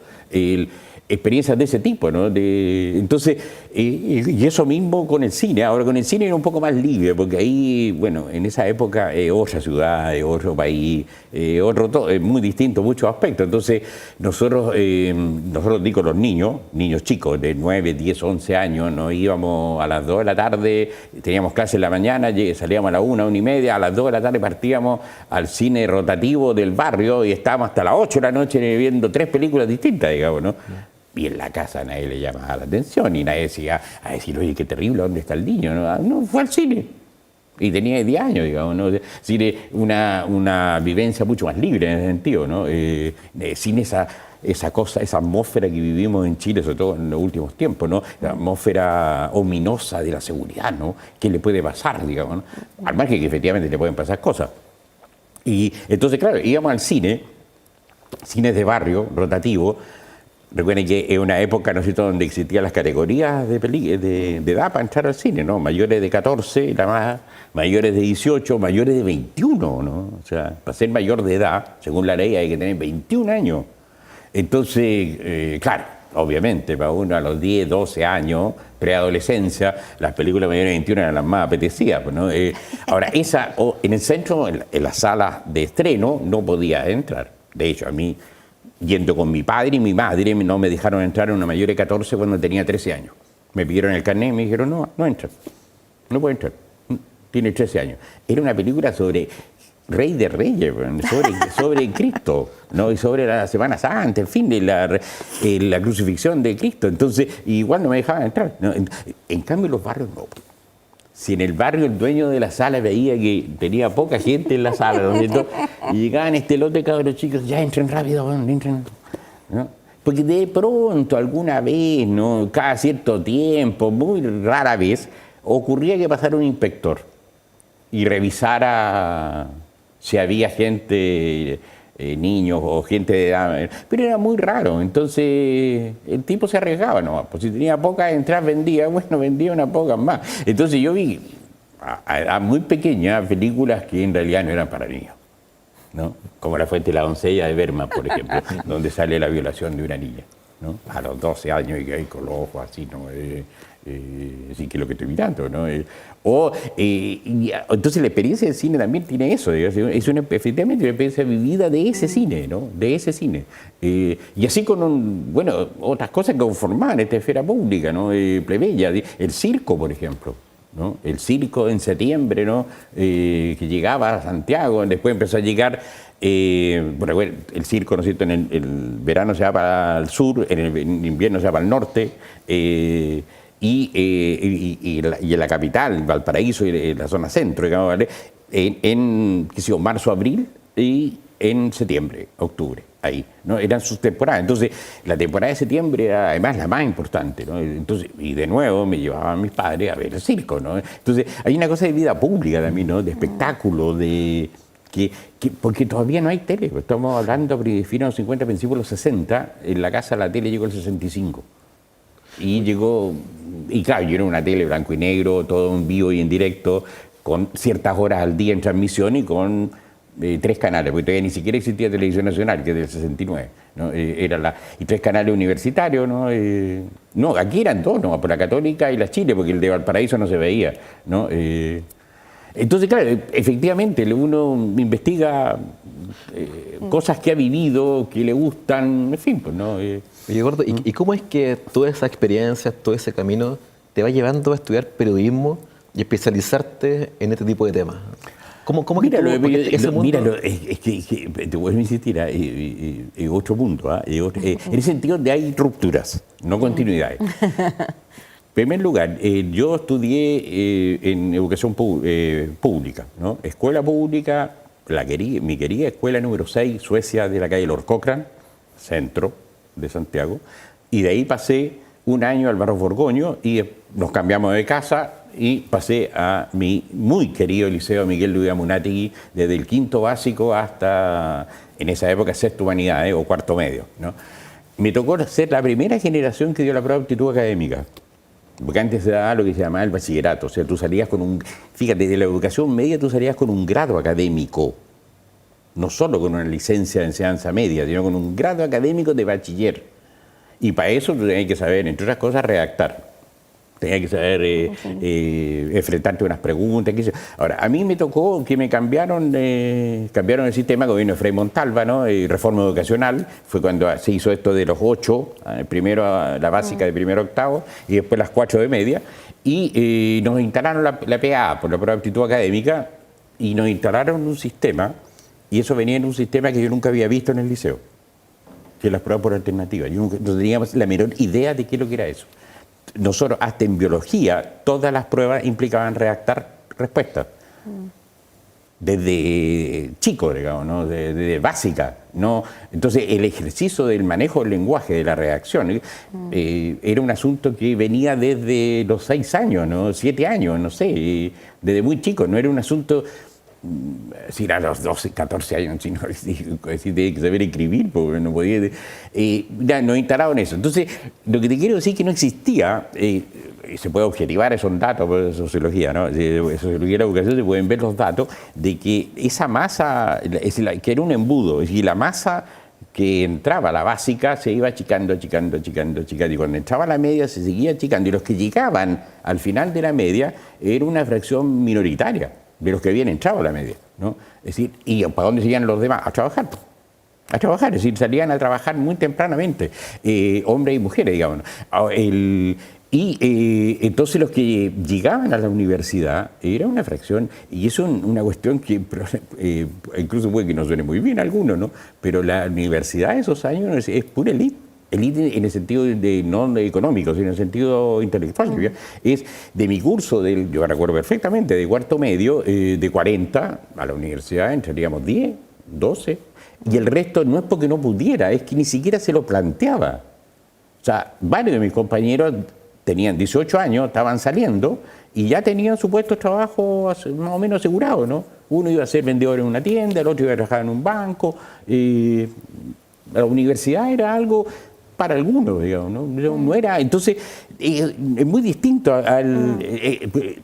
Experiencias de ese tipo, ¿no? Entonces, y eso mismo con el cine. Ahora con el cine era un poco más libre, porque ahí, bueno, en esa época otra ciudad, otro país, muy distinto, muchos aspectos. Entonces, nosotros digo, los niños chicos de 9, 10, 11 años, nos íbamos a las 2 de la tarde, teníamos clase en la mañana, salíamos a las 1, 1:30, a las 2 de la tarde partíamos al cine rotativo del barrio y estábamos hasta las 8 de la noche viendo 3 películas distintas, digamos, ¿no? Y en la casa nadie le llamaba la atención y nadie decía a decir, oye, qué terrible, ¿dónde está el niño? No, fue al cine. Y tenía 10 años, digamos, ¿no? Es decir, una vivencia mucho más libre en ese sentido, ¿no? Sin esa cosa, esa atmósfera que vivimos en Chile, sobre todo en los últimos tiempos, ¿no? La atmósfera ominosa de la seguridad, ¿no? ¿Qué le puede pasar, digamos, ¿no? Al margen que efectivamente le pueden pasar cosas. Y entonces, claro, íbamos al cines de barrio, rotativo. Recuerden que es una época, ¿no es cierto?, donde existían las categorías de edad para entrar al cine, ¿no? Mayores de 14, mayores de 18, mayores de 21, ¿no? O sea, para ser mayor de edad, según la ley, hay que tener 21 años. Entonces, claro, obviamente, para uno a los 10, 12 años, preadolescencia, las películas mayores de 21 eran las más apetecidas, ¿no? Ahora, en el centro, en la sala de estreno, no podía entrar. De hecho, a mí, yendo con mi padre y mi madre, no me dejaron entrar en una mayor de 14 cuando tenía 13 años. Me pidieron el carnet y me dijeron, no entra, no puede entrar, tiene 13 años. Era una película sobre Rey de Reyes, sobre Cristo, ¿no? Y sobre la Semana Santa, en fin, de la crucifixión de Cristo. Entonces, igual no me dejaban entrar, ¿no? En cambio, en los barrios no. Si en el barrio el dueño de la sala veía que tenía poca gente en la sala, ¿no? Y llegaban este lote de cabros chicos, ya entren rápido, entren, ¿no? Porque de pronto, alguna vez, ¿no? Cada cierto tiempo, muy rara vez, ocurría que pasara un inspector y revisara si había gente, niños o gente de edad, pero era muy raro. Entonces el tipo se arriesgaba nomás, pues si tenía pocas entradas vendía unas pocas más. Entonces yo vi a edad muy pequeña películas que en realidad no eran para niños, ¿no? Como La Fuente de la Doncella de Bergman, por ejemplo, donde sale la violación de una niña, ¿no? A los 12 años y con los ojos así, ¿no? Así que lo que estoy mirando, ¿no? Entonces la experiencia del cine también tiene eso, es efectivamente una experiencia vivida de ese cine, ¿no? De ese cine. Y así con, otras cosas que conformaban esta esfera pública, ¿no? Plebeya, el circo, por ejemplo, ¿no? El circo en septiembre, ¿no? Que llegaba a Santiago, después empezó a llegar, el circo, ¿no es cierto? En el verano se va para el sur, en el invierno se va para el norte, y en la capital, Valparaíso y en la zona centro, digamos, ¿vale? En marzo, abril y en septiembre, octubre, ahí, ¿no? Eran sus temporadas. Entonces, la temporada de septiembre era además la más importante, ¿no? Entonces, y de nuevo me llevaban mis padres a ver el circo, ¿no? Entonces, hay una cosa de vida pública también, ¿no? De espectáculo, porque todavía no hay tele. Estamos hablando de fines de los 50, principios de los 60, en la casa la tele llegó el 65. Y llegó, y claro, yo era una tele blanco y negro, todo en vivo y en directo, con ciertas horas al día en transmisión y con 3 canales, porque todavía ni siquiera existía Televisión Nacional, que es del 69, ¿no? Y 3 canales universitarios, ¿no? No, aquí eran 2, ¿no? Por la Católica y la Chile, porque el de Valparaíso no se veía, ¿no? Entonces, claro, efectivamente, uno investiga cosas que ha vivido, que le gustan, en fin, pues, ¿no? Oye, Gordo, ¿y cómo es que toda esa experiencia, todo ese camino, te va llevando a estudiar periodismo y especializarte en este tipo de temas? ¿Cómo que Míralo, ese mundo? míralo, es que te vuelvo a insistir, es otro mundo. En el sentido de hay rupturas, no continuidades. En primer lugar, yo estudié en educación pública, ¿no? Escuela pública, mi querida escuela número 6, Suecia, de la calle Lord Cochrane, centro de Santiago, y de ahí pasé un año al Barros Borgoño y nos cambiamos de casa y pasé a mi muy querido Liceo Miguel Luis Amunátegui, desde el quinto básico hasta, en esa época, sexto humanidades o cuarto medio, ¿no? Me tocó ser la primera generación que dio la prueba de aptitud académica, porque antes se daba lo que se llamaba el bachillerato, o sea, tú salías con un, fíjate, de la educación media tú salías con un grado académico, no solo con una licencia de enseñanza media, sino con un grado académico de bachiller. Y para eso tú tenías que saber, entre otras cosas, redactar. Tenías que saber enfrentarte a unas preguntas. Ahora, a mí me tocó que me cambiaron el sistema de gobierno de Frei Montalva, ¿no? Reforma educacional. Fue cuando se hizo esto de los 8, primero la básica de primero a octavo y después las 4 de media. Y nos instalaron la PA, por la prueba de aptitud académica, y nos instalaron un sistema, y eso venía en un sistema que yo nunca había visto en el liceo, que es las pruebas por alternativa. Yo no teníamos la menor idea de qué es lo que era eso. Nosotros, hasta en biología, todas las pruebas implicaban redactar respuestas. Desde chico, digamos, ¿no? Desde básica, ¿no? Entonces, el ejercicio del manejo del lenguaje, de la redacción, era un asunto que venía desde los 6 años, ¿no? 7 años, no sé, desde muy chico. No era un asunto, si era a los 12, 14 años, sino si tenía que saber escribir, porque no podía. Ya nos instalaron eso. Entonces, lo que te quiero decir es que no existía, se puede objetivar esos datos por sociología, ¿no? De sociología de la educación se pueden ver los datos de que esa masa, que era un embudo, es decir, la masa que entraba a la básica se iba achicando, y cuando entraba a la media se seguía achicando, y los que llegaban al final de la media era una fracción minoritaria de los que habían entrado a la media, ¿no? Es decir, ¿y para dónde seguían los demás? A trabajar, es decir, salían a trabajar muy tempranamente, hombres y mujeres, digamos. Entonces los que llegaban a la universidad era una fracción, y eso es una cuestión que incluso puede que no suene muy bien a algunos, ¿no? Pero la universidad de esos años es pura élite. Elite en el sentido no económico, sino en el sentido intelectual. ¿Ya? Es de mi curso, yo recuerdo perfectamente, de cuarto medio, de 40 a la universidad entraríamos 10, 12, y el resto no es porque no pudiera, es que ni siquiera se lo planteaba. O sea, varios de mis compañeros tenían 18 años, estaban saliendo y ya tenían su puesto de trabajo más o menos asegurado, ¿no? Uno iba a ser vendedor en una tienda, el otro iba a trabajar en un banco. La universidad era algo para algunos, digamos, ¿no? No era, entonces es muy distinto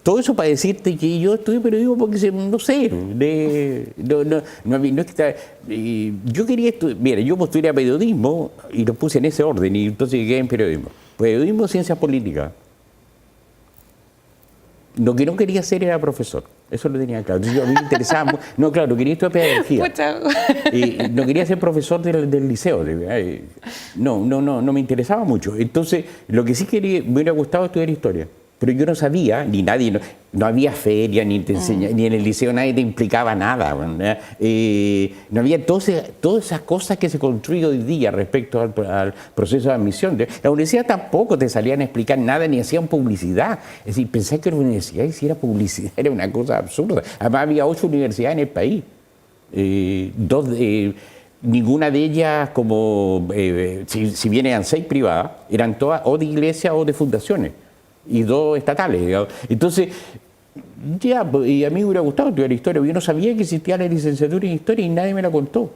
todo eso para decirte que yo estudié periodismo porque no sé, no es que yo quería estudiar, mira, yo postulé a periodismo y lo puse en ese orden y entonces llegué en periodismo, ciencias políticas. Lo que no quería hacer era profesor, eso lo tenía claro. Entonces, a mí me interesaba, no, claro, quería estudiar pedagogía. No quería ser profesor del liceo. No me interesaba mucho. Entonces, lo que sí quería, me hubiera gustado estudiar historia. Pero yo no sabía, ni nadie, no había feria, ni te enseña, ni en el liceo nadie te implicaba nada. No había todas esas cosas que se construyen hoy día respecto al proceso de admisión. La universidad tampoco te salían a explicar nada, ni hacían publicidad. Es decir, pensar que la universidad hiciera publicidad era una cosa absurda. Además, había 8 universidades en el país. Ninguna de ellas, si bien eran 6 privadas, eran todas o de iglesias o de fundaciones. Y 2 estatales, digamos. Entonces, y a mí me hubiera gustado estudiar historia, yo no sabía que existía la licenciatura en historia y nadie me la contó.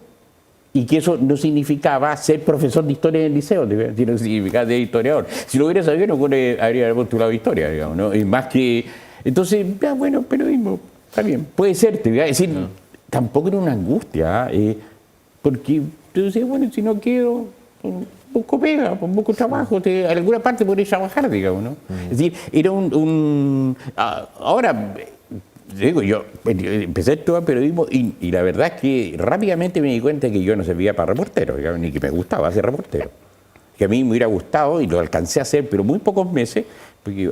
Y que eso no significaba ser profesor de historia en el liceo, sino significaba ser historiador. Si lo hubiera sabido, no habría postulado historia, digamos, ¿no? Y más que. Entonces, bueno, periodismo, está bien, puede ser, te voy a decir, tampoco era una angustia, porque tú decías, bueno, si no quiero. Busco pega, busco trabajo, en alguna parte podré trabajar, digamos, ¿no? Es decir, era ahora, digo, yo empecé a estudiar periodismo y la verdad es que rápidamente me di cuenta que yo no servía para reportero, digamos, ni que me gustaba ser reportero. que a mí me hubiera gustado, y lo alcancé a hacer, pero muy pocos meses, porque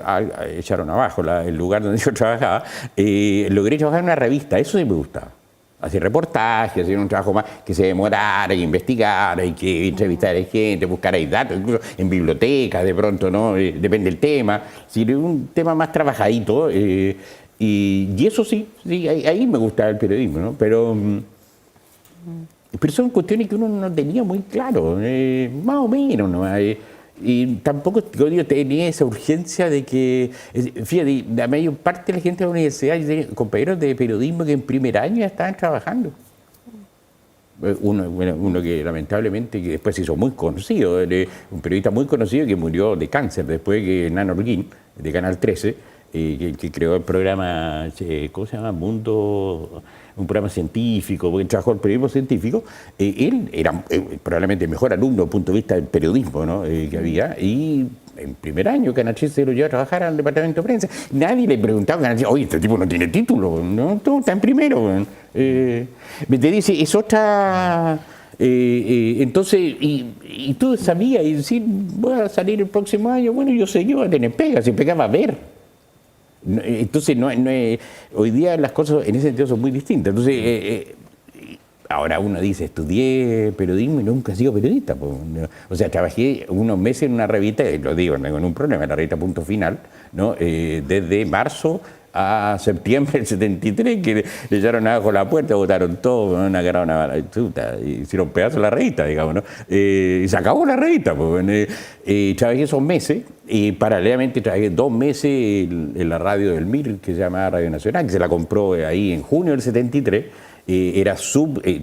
echaron abajo el lugar donde yo trabajaba, logré trabajar en una revista, eso sí me gustaba. Hacer reportajes, hacer un trabajo más que se demorara, que investigara, y que entrevistara a gente, buscara datos, incluso en bibliotecas de pronto, ¿no? Depende del tema. Si es un tema más trabajadito, y eso sí, ahí me gustaba el periodismo, ¿no? Pero son cuestiones que uno no tenía muy claro, más o menos, ¿no? Y tampoco tenía esa urgencia de que, fíjate, la mayor parte de la gente de la universidad, yo tenía compañeros de periodismo que en primer año ya estaban trabajando. Uno que lamentablemente que después se hizo muy conocido, un periodista muy conocido que murió de cáncer después, que Nano Holguín, de Canal 13, que creó el programa, ¿cómo se llama? Mundo, un programa científico, porque trabajó el periodismo científico. Él era probablemente el mejor alumno desde el punto de vista del periodismo, ¿no? Que había, y en primer año Canal 13 se lo llevó a trabajar al departamento de prensa. Nadie le preguntaba a Canal 13, oye, este tipo no tiene título, ¿no? Todo está en primero. Te dice, es otra... entonces, y tú sabías, y decir, voy a salir el próximo año, bueno, yo sé, yo voy a tener pega, si pegaba a ver. Entonces, hoy día las cosas en ese sentido son muy distintas. Entonces, ahora uno dice, estudié periodismo y nunca he sido periodista. O sea, trabajé unos meses en una revista, lo digo, no hay ningún problema, en la revista Punto Final, ¿no? Desde marzo a septiembre del 73, que le echaron abajo la puerta, botaron todo, ¿no? Agarraron una balachuta, hicieron pedazos la revista, digamos, ¿no? Y se acabó la revista. Trabajé esos meses, y paralelamente trabajé 2 meses en la radio del MIR, que se llamaba Radio Nacional, que se la compró ahí en junio del 73.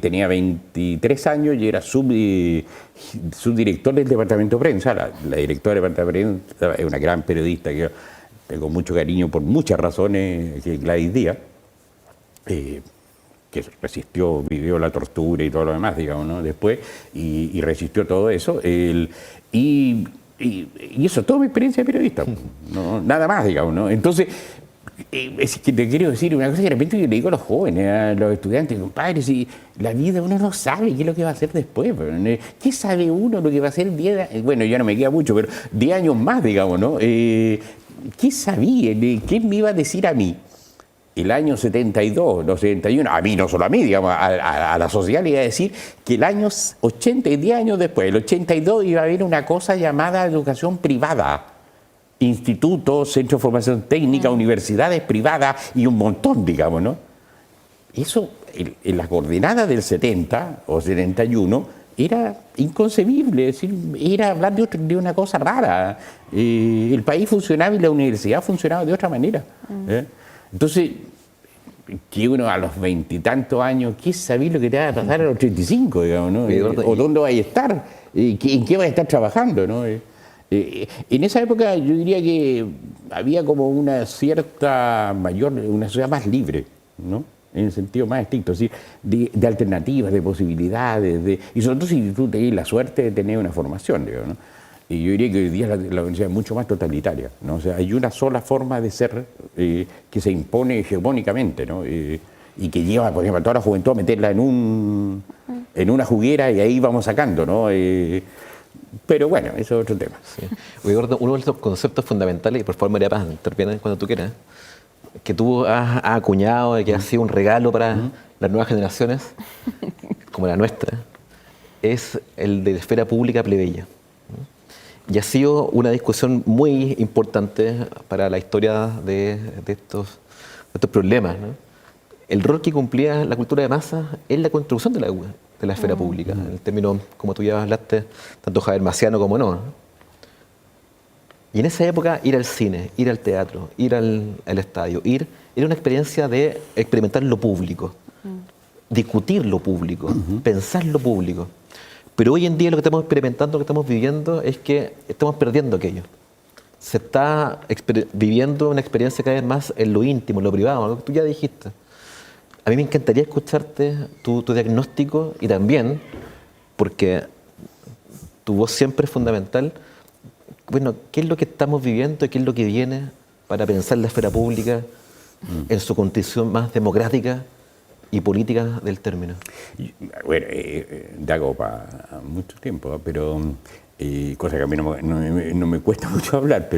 Tenía 23 años y era subdirector del departamento de prensa. La directora del departamento de prensa es una gran periodista que tengo mucho cariño por muchas razones, que Gladys Díaz, que resistió, vivió la tortura y todo lo demás, digamos, ¿no? Después, y resistió todo eso. Y eso es toda mi experiencia de periodista, ¿no? Nada más, digamos, ¿no? Entonces, es que te quiero decir una cosa que de repente yo le digo a los jóvenes, a los estudiantes, compadre, si la vida uno no sabe qué es lo que va a hacer después. ¿Qué sabe uno lo que va a hacer 10 años? Bueno, ya no me queda mucho, pero 10 años más, digamos, ¿no? ¿Qué sabía? ¿Qué me iba a decir a mí? El año 72, los 71, a mí, no solo a mí, digamos, a la sociedad le iba a decir que el año 80, 10 años después, el 82, iba a haber una cosa llamada educación privada. Institutos, centros de formación técnica, universidades privadas y un montón, digamos, ¿no? Eso, en las coordenadas del 70 o 71, era inconcebible, es decir, era hablar de una cosa rara. El país funcionaba y la universidad funcionaba de otra manera. Entonces, que uno a los 20 y tantos años, ¿qué sabía lo que te va a pasar a los 35, digamos, ¿no? O dónde vais a estar, en qué vais a estar trabajando, ¿no? En esa época yo diría que había como una cierta una sociedad más libre, ¿no? En el sentido más estricto, es decir, de alternativas, de posibilidades, y sobre todo si tú tenés la suerte de tener una formación, digamos, ¿no? Y yo diría que hoy día la universidad es mucho más totalitaria, ¿no? O sea, hay una sola forma de ser que se impone hegemónicamente, ¿no? Y que lleva, por ejemplo, a toda la juventud a meterla en una juguera y ahí vamos sacando, ¿no? Pero bueno, eso es otro tema. Sí. Oye, Gordo, uno de los conceptos fundamentales, y por favor, María Paz, interviene cuando tú quieras, que tú has acuñado y que ha sido un regalo para las nuevas generaciones, como la nuestra, es el de esfera pública plebeya. Y ha sido una discusión muy importante para la historia de estos problemas, ¿no? El rol que cumplía la cultura de masas en la construcción de la esfera pública, en el término, como tú ya hablaste, tanto Javier Maciano como no. Y en esa época ir al cine, ir al teatro, ir al estadio, era una experiencia de experimentar lo público, discutir lo público, pensar lo público. Pero hoy en día lo que estamos experimentando, lo que estamos viviendo, es que estamos perdiendo aquello. Se está viviendo una experiencia cada vez más en lo íntimo, en lo privado, lo que tú ya dijiste. A mí me encantaría escucharte tu diagnóstico y también, porque tu voz siempre es fundamental, bueno, ¿qué es lo que estamos viviendo y qué es lo que viene para pensar la esfera pública en su condición más democrática y política del término? Bueno, da como para mucho tiempo, pero cosa que a mí no me cuesta mucho hablar,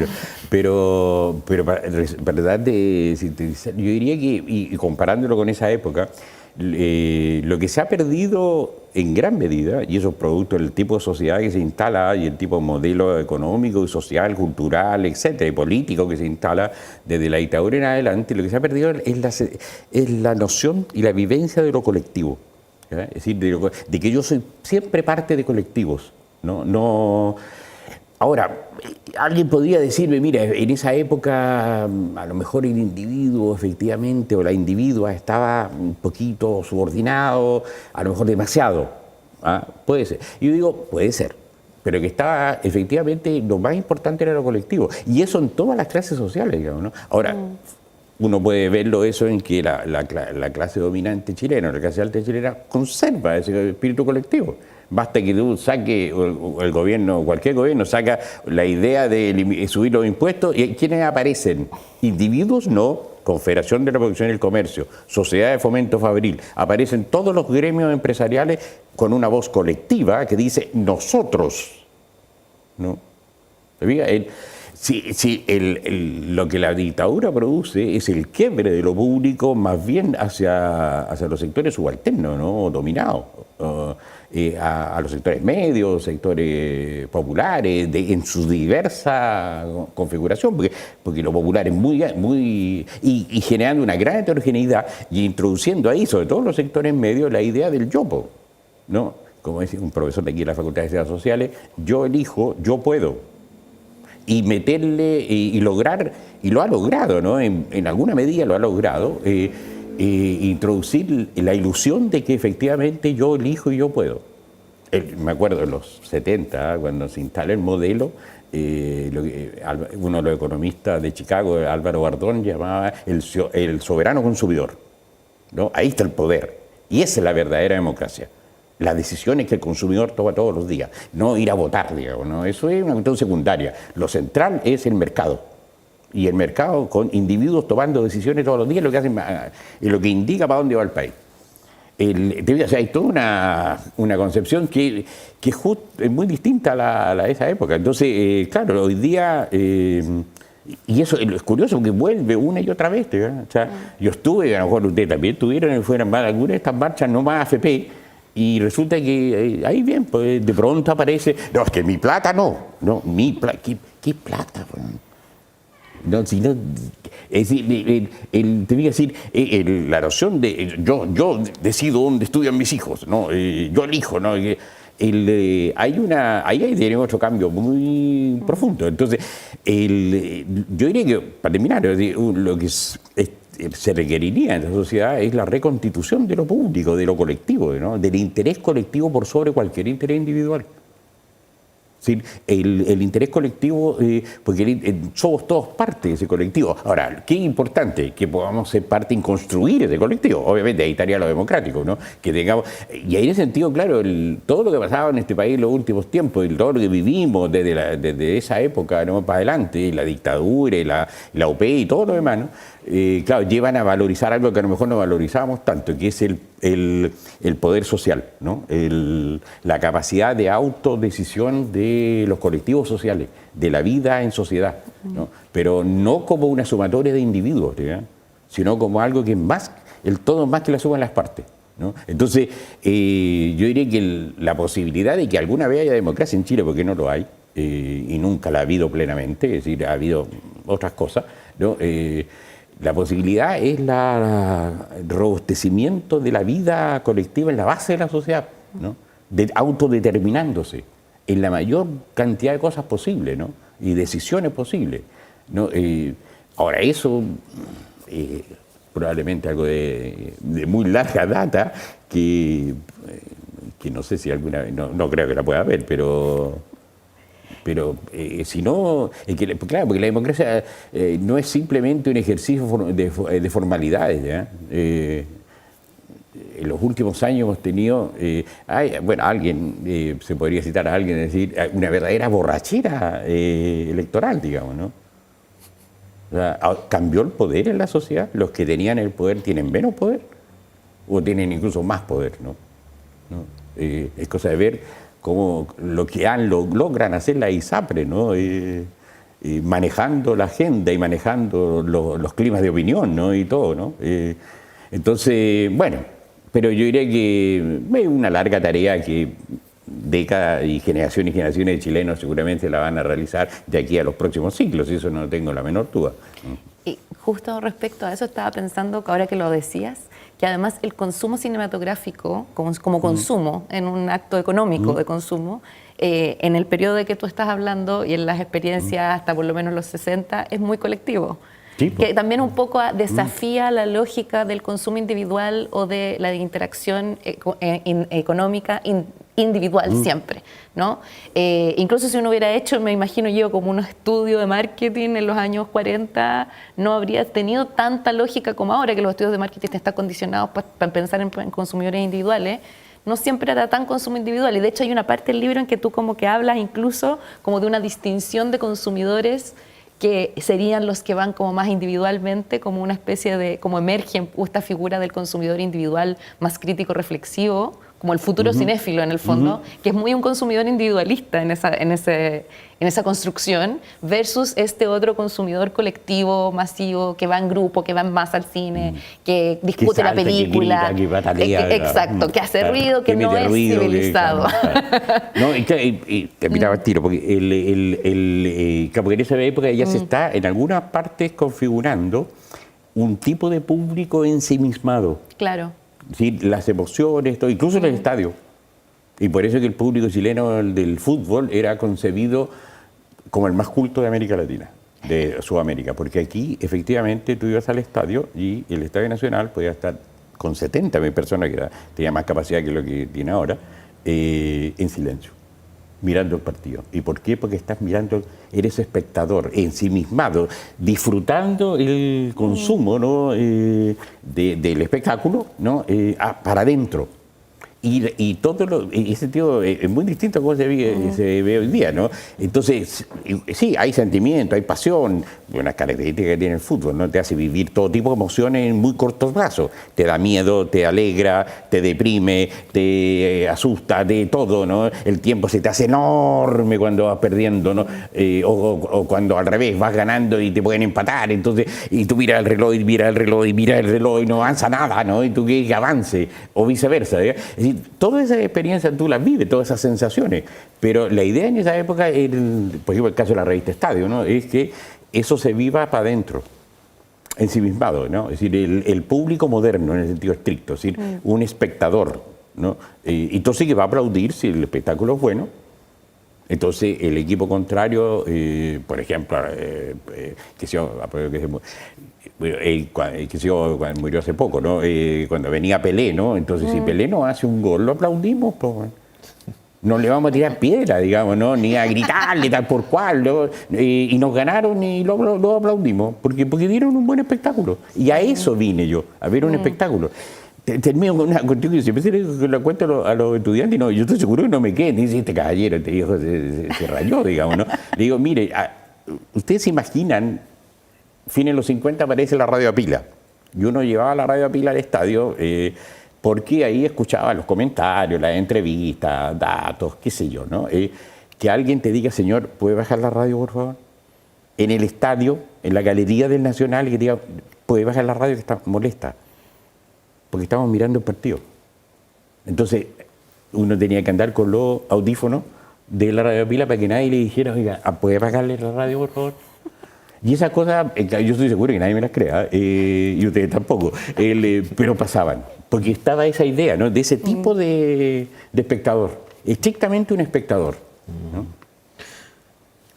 pero para tratar de sintetizar, yo diría que, y comparándolo con esa época, lo que se ha perdido en gran medida, y eso es producto del tipo de sociedad que se instala y el tipo de modelo económico y social, cultural, etcétera, y político que se instala desde la dictadura en adelante, lo que se ha perdido es la noción y la vivencia de lo colectivo. ¿Ya? Es decir, de que yo soy siempre parte de colectivos. No. Ahora, alguien podría decirme, mira, en esa época a lo mejor el individuo efectivamente o la individua estaba un poquito subordinado, a lo mejor demasiado. ¿Ah? Puede ser. Y yo digo, puede ser, pero que estaba efectivamente, lo más importante era lo colectivo. Y eso en todas las clases sociales, digamos, ¿no? Ahora, uno puede verlo eso en que la clase dominante chilena, la clase alta chilena, conserva ese espíritu colectivo. Basta que tú saques, o el gobierno, cualquier gobierno saca la idea de subir los impuestos, y ¿quiénes aparecen? Individuos, no. Confederación de la Producción y el Comercio, Sociedad de Fomento Fabril, aparecen todos los gremios empresariales con una voz colectiva que dice nosotros, ¿no? Lo que la dictadura produce es el quiebre de lo público más bien hacia los sectores subalternos, ¿no? Dominados, a los sectores medios, sectores populares, en su diversa configuración, porque lo popular es muy y generando una gran heterogeneidad y introduciendo ahí, sobre todo en los sectores medios, la idea del yopo, ¿no? Como decía un profesor de aquí de la Facultad de Ciencias Sociales, yo elijo, yo puedo. Y meterle y lograr, y lo ha logrado, ¿no? En alguna medida lo ha logrado, introducir la ilusión de que efectivamente yo elijo y yo puedo. Me acuerdo en los 70, cuando se instala el modelo, uno de los economistas de Chicago, Álvaro Bardón, llamaba el soberano consumidor, ¿no? Ahí está el poder, y esa es la verdadera democracia. Las decisiones que el consumidor toma todos los días, no ir a votar, digamos, ¿no? Eso es una cuestión secundaria. Lo central es el mercado. Y el mercado con individuos tomando decisiones todos los días lo que hacen, es lo que indica para dónde va el país. O sea, hay toda una concepción que es muy distinta a la de esa época. Entonces, claro, hoy día, y eso es curioso porque vuelve una y otra vez. ¿Verdad? O sea, yo estuve, a lo mejor ustedes también tuvieron, fueran algunas de estas marchas no más AFP, y resulta que ahí bien, pues de pronto aparece, no, es que mi plata no, mi plata, ¿qué plata? No, sino, es decir, te voy a decir, la noción de yo decido dónde estudian mis hijos, ¿no? Yo elijo, ¿no? Ahí tiene otro cambio muy profundo. Entonces, yo diría que, para terminar, lo que se requeriría en la sociedad es la reconstitución de lo público, de lo colectivo, ¿no? Del interés colectivo por sobre cualquier interés individual. ¿Sí? El interés colectivo, porque somos todos parte de ese colectivo. Ahora, qué importante que podamos ser parte en construir ese colectivo. Obviamente, ahí estaría lo democrático, ¿no? Que tengamos, y ahí en ese sentido, claro, todo lo que pasaba en este país en los últimos tiempos, y todo lo que vivimos desde esa época, ¿no? Para adelante, la dictadura, y la UP y todo lo demás, ¿no? Claro, llevan a valorizar algo que a lo mejor no valorizábamos tanto, que es el poder social, ¿no? La capacidad de autodecisión de los colectivos sociales, de la vida en sociedad, ¿no? Pero no como una sumatoria de individuos, ¿verdad? Sino como algo que es más, el todo más que la suma de las partes, ¿no? Entonces, yo diría que la posibilidad de que alguna vez haya democracia en Chile, porque no lo hay, y nunca la ha habido plenamente, es decir, ha habido otras cosas, ¿no? La posibilidad es el robustecimiento de la vida colectiva en la base de la sociedad, ¿no? Autodeterminándose en la mayor cantidad de cosas posibles, ¿no? Y decisiones posibles, ¿no? Ahora, eso probablemente algo de muy larga data que no sé si alguna vez, no creo que la pueda haber, pero si no, claro, porque la democracia no es simplemente un ejercicio de formalidades, ¿ya? En los últimos años hemos tenido, alguien, se podría citar a alguien, decir, una verdadera borrachera electoral, digamos, ¿no? O sea, ¿cambió el poder en la sociedad? ¿Los que tenían el poder tienen menos poder? o tienen incluso más poder, ¿no? Es cosa de ver cómo lo que logran hacer la ISAPRE, ¿no? Manejando la agenda y manejando los climas de opinión, ¿no? Y todo, ¿no? Entonces, bueno, pero yo diría que es una larga tarea que décadas y generaciones de chilenos seguramente la van a realizar de aquí a los próximos siglos, y eso no tengo la menor duda. Y justo respecto a eso estaba pensando, ahora que lo decías, que además el consumo cinematográfico, como consumo, en un acto económico de consumo, en el periodo de que tú estás hablando y en las experiencias hasta por lo menos los 60, es muy colectivo. Sí, que también un poco desafía la lógica del consumo individual o de la interacción económica individual siempre, ¿no? Incluso si uno hubiera hecho, me imagino yo, como un estudio de marketing en los años 40, no habría tenido tanta lógica como ahora, que los estudios de marketing están condicionados para pensar en consumidores individuales. No siempre era tan consumo individual, y de hecho hay una parte del libro en que tú como que hablas incluso como de una distinción de consumidores que serían los que van como más individualmente, como una especie de, como emergen esta figura del consumidor individual más crítico, reflexivo, como el futuro cinéfilo en el fondo, que es muy un consumidor individualista en esa construcción, versus este otro consumidor colectivo, masivo, que va en grupo, que va en masa al cine, que discute la película, que patalea, exacto, que hace ruido, que no es civilizado. No, y terminaba el tiro, porque porque en esa época ya se está en algunas partes configurando un tipo de público ensimismado. Claro. Sí, las emociones, todo, incluso en el estadio. Y por eso que el público chileno del fútbol era concebido como el más culto de América Latina, de Sudamérica, porque aquí efectivamente tú ibas al estadio y el Estadio Nacional podía estar con 70.000 personas, que tenía más capacidad que lo que tiene ahora, en silencio, mirando el partido. ¿Y por qué? Porque estás mirando, eres espectador, ensimismado, disfrutando el consumo, ¿no? Del espectáculo, ¿no? Para adentro. Y todo ese sentido es muy distinto a cómo se ve hoy día, ¿no? Entonces, sí, hay sentimiento, hay pasión, una característica que tiene el fútbol, ¿no? Te hace vivir todo tipo de emociones en muy cortos plazos. Te da miedo, te alegra, te deprime, te asusta, de todo, ¿no? El tiempo se te hace enorme cuando vas perdiendo, ¿no? O cuando al revés vas ganando y te pueden empatar, entonces, y tú miras el reloj y miras el reloj y miras el reloj y no avanza nada, ¿no? Y tú quieres que avance, o viceversa, ¿eh? Es decir, todas esas experiencias tú las vives, todas esas sensaciones, pero la idea en esa época, por ejemplo el caso de la revista Estadio, ¿no? Es que eso se viva para adentro, ensimismado, ¿no? Es decir, el público moderno en el sentido estricto, es decir, un espectador, ¿no? Entonces que va a aplaudir si el espectáculo es bueno. Entonces el equipo contrario, por ejemplo, cuando murió hace poco, ¿no? Cuando venía Pelé, ¿no? Entonces si Pelé no hace un gol, lo aplaudimos, pues. No le vamos a tirar piedra, digamos, ¿no? Ni a gritarle tal por cual, ¿no? Y nos ganaron y lo aplaudimos, porque dieron un buen espectáculo. Y a eso vine yo, a ver un espectáculo. Termino con una cuestión que siempre se la cuento a los estudiantes, y no, yo estoy seguro que no me queden. Dice, este caballero, este viejo se rayó, digamos, ¿no? Le digo, mire, ustedes se imaginan, fines de los 50 aparece la radio a pila. Y uno llevaba la radio a pila al estadio, porque ahí escuchaba los comentarios, las entrevistas, datos, qué sé yo, ¿no? Que alguien te diga, señor, ¿puede bajar la radio, por favor? En el estadio, en la galería del Nacional, y que diga, ¿puede bajar la radio que está molesta? Porque estamos mirando el partido. Entonces, uno tenía que andar con los audífonos de la radio pila para que nadie le dijera, oiga, ¿puede bajarle la radio, por favor? Y esas cosas, yo estoy seguro que nadie me las crea, y ustedes tampoco, pero pasaban. Porque estaba esa idea, ¿no? De ese tipo de espectador, estrictamente un espectador, ¿no?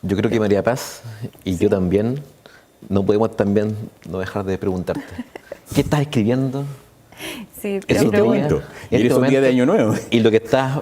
Yo creo que María Paz y yo también no podemos también no dejar de preguntarte, ¿qué estás escribiendo? Sí, es un momento. Es un día de Año Nuevo. Y lo que estás,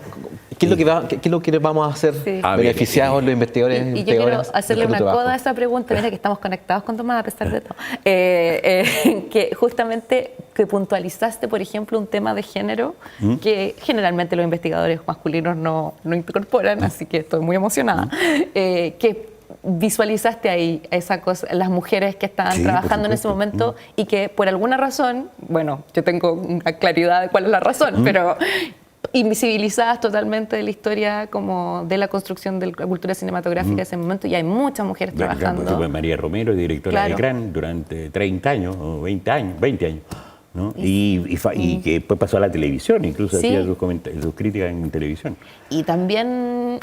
¿qué es lo que vamos a hacer beneficiados los investigadores? Y yo quiero hacerle una coda a esa pregunta, mira que estamos conectados con Tomás a pesar de todo. Que justamente que puntualizaste, por ejemplo, un tema de género que generalmente los investigadores masculinos no incorporan, así que estoy muy emocionada. Que visualizaste ahí esa cosa, las mujeres que estaban Sí, trabajando en ese momento y que por alguna razón, bueno, yo tengo una claridad de cuál es la razón, pero invisibilizadas totalmente de la historia como de la construcción de la cultura cinematográfica de ese momento, y hay muchas mujeres trabajando. María Romero, directora de CRAN durante 30 años o 20 años. ¿No? Y que después pasó a la televisión, incluso hacía sus críticas en televisión. Y también,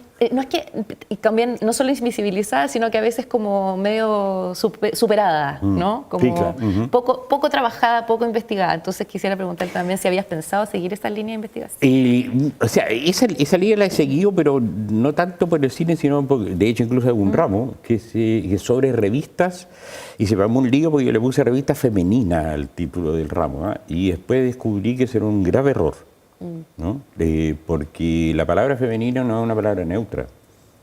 no solo invisibilizada, sino que a veces como medio superada, ¿no? Como sí, claro. poco trabajada, poco investigada. Entonces quisiera preguntar también si habías pensado seguir esa línea de investigación. O sea, esa línea la he seguido, pero no tanto por el cine, sino de hecho incluso hay un ramo que es sobre revistas, y se llamó un lío porque yo le puse revista femenina al título del ramo, ¿eh? Y después descubrí que ese era un grave error, ¿no? Porque la palabra femenina no es una palabra neutra,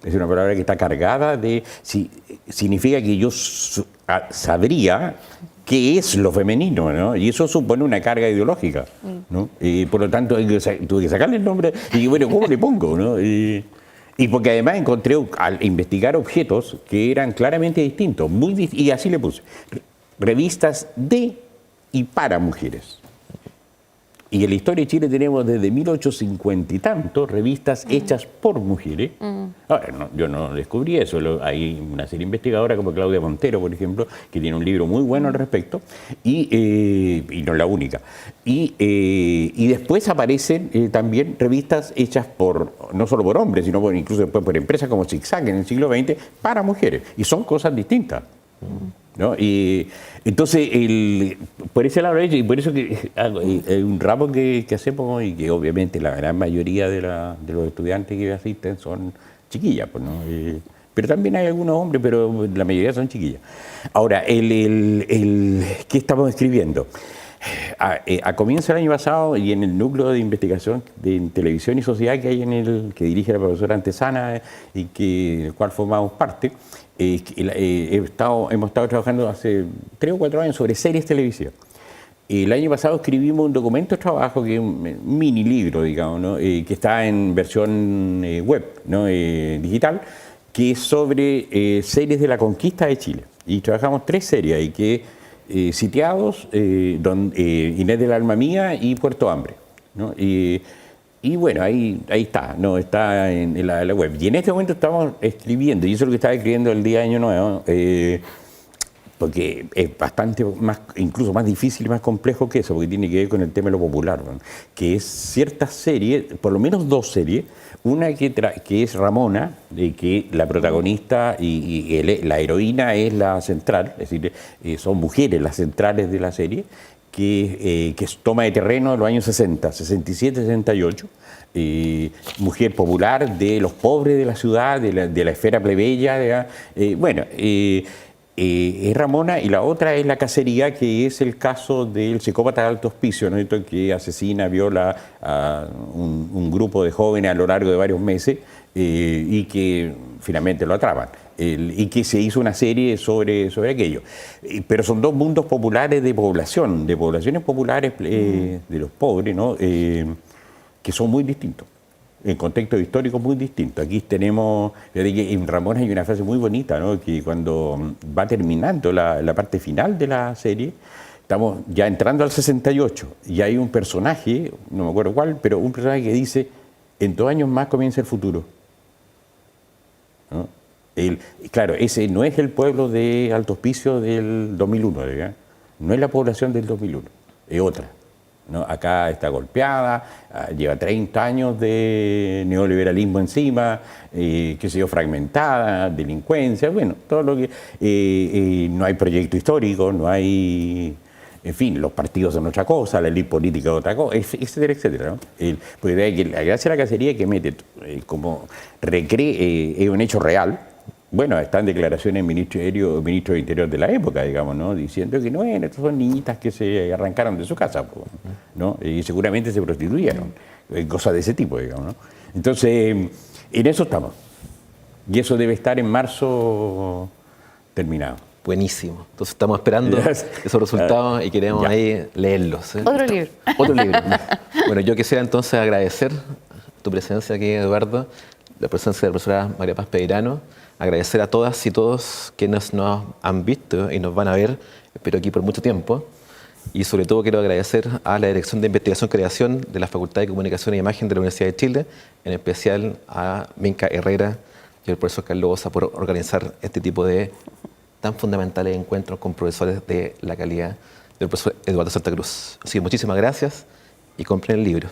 es una palabra que está cargada de... significa que yo sabría qué es lo femenino, ¿no? Y eso supone una carga ideológica, ¿no? Por lo tanto, tuve que sacarle el nombre y bueno, ¿cómo le pongo, no? Y porque además encontré, al investigar objetos que eran claramente distintos, y así le puse, revistas de y para mujeres. Y en la historia de Chile tenemos desde 1850 y tanto revistas hechas por mujeres. Ahora, yo no descubrí eso. Hay una serie investigadora como Claudia Montero, por ejemplo, que tiene un libro muy bueno al respecto, y no es la única. Y después aparecen también revistas hechas no solo por hombres, sino incluso después por empresas como Zigzag en el siglo XX, para mujeres. Y son cosas distintas, ¿no? Y entonces, por ese lado, y por eso que hay un ramo que hacemos, y que obviamente la gran mayoría de los estudiantes que asisten son chiquillas, pues, ¿no? Pero también hay algunos hombres, pero la mayoría son chiquillas. Ahora, ¿qué estamos escribiendo? A comienzo del año pasado, y en el núcleo de investigación de televisión y sociedad que hay que dirige la profesora Antesana y del cual formamos parte, hemos estado trabajando hace 3 o 4 años sobre series televisivas. El año pasado escribimos un documento de trabajo, que es un mini libro, digamos, ¿no? Que está en versión web, ¿no? Digital, que es sobre series de la conquista de Chile. Y trabajamos 3 series, y que sitiados, Inés del Alma Mía y Puerto Hambre, ¿no? Y bueno, ahí está, ¿no? Está en la web. Y en este momento estamos escribiendo, y eso es lo que estaba escribiendo el día de Año Nuevo, porque es bastante más, incluso más difícil y más complejo que eso, porque tiene que ver con el tema de lo popular, ¿no? Que es ciertas series, por lo menos 2 series, una que es Ramona, de que la protagonista y la heroína es la central, es decir, son mujeres las centrales de la serie, que toma de terreno en los años 60, 67, 68, mujer popular de los pobres de la ciudad, de la esfera plebeya, es Ramona, y la otra es La Cacería, que es el caso del psicópata de alto hospicio, ¿no? Que asesina, viola a un grupo de jóvenes a lo largo de varios meses, y que finalmente lo atrapan. Y que se hizo una serie sobre aquello. Pero son 2 mundos populares de poblaciones populares de los pobres, ¿no? Que son muy distintos, en contextos históricos muy distintos. Aquí tenemos, en Ramón hay una frase muy bonita, ¿no? Que cuando va terminando la parte final de la serie, estamos ya entrando al 68, y hay un personaje, no me acuerdo cuál, pero un personaje que dice: en 2 años más comienza el futuro, ¿no? Claro, ese no es el pueblo de Alto Hospicio del 2001, ¿verdad? No es la población del 2001, es otra, ¿no? Acá está golpeada, lleva 30 años de neoliberalismo encima, fragmentada, delincuencia, bueno, todo lo que... no hay proyecto histórico, no hay... En fin, los partidos son otra cosa, la élite política es otra cosa, etcétera, etcétera, ¿no? Porque la gracia de la cacería que mete, como recree, es un hecho real. Bueno, están declaraciones del ministro de Interior de la época, digamos, ¿no? Diciendo que no, estas son niñitas que se arrancaron de su casa, ¿no? Y seguramente se prostituyeron, cosas de ese tipo, digamos, ¿no? Entonces, en eso estamos. Y eso debe estar en marzo terminado. Buenísimo. Entonces estamos esperando esos resultados y queremos ahí leerlos, ¿eh? Otro libro. Otro libro. Bueno, yo quisiera entonces agradecer tu presencia aquí, Eduardo, la presencia de la profesora María Paz Peirano, agradecer a todas y todos quienes nos han visto y nos van a ver, espero aquí por mucho tiempo. Y sobre todo quiero agradecer a la Dirección de Investigación y Creación de la Facultad de Comunicación e Imagen de la Universidad de Chile, en especial a Minka Herrera y al profesor Carlos Osa por organizar este tipo de tan fundamentales encuentros con profesores de la calidad del profesor Eduardo Santa Cruz. Así que muchísimas gracias y compren el libro.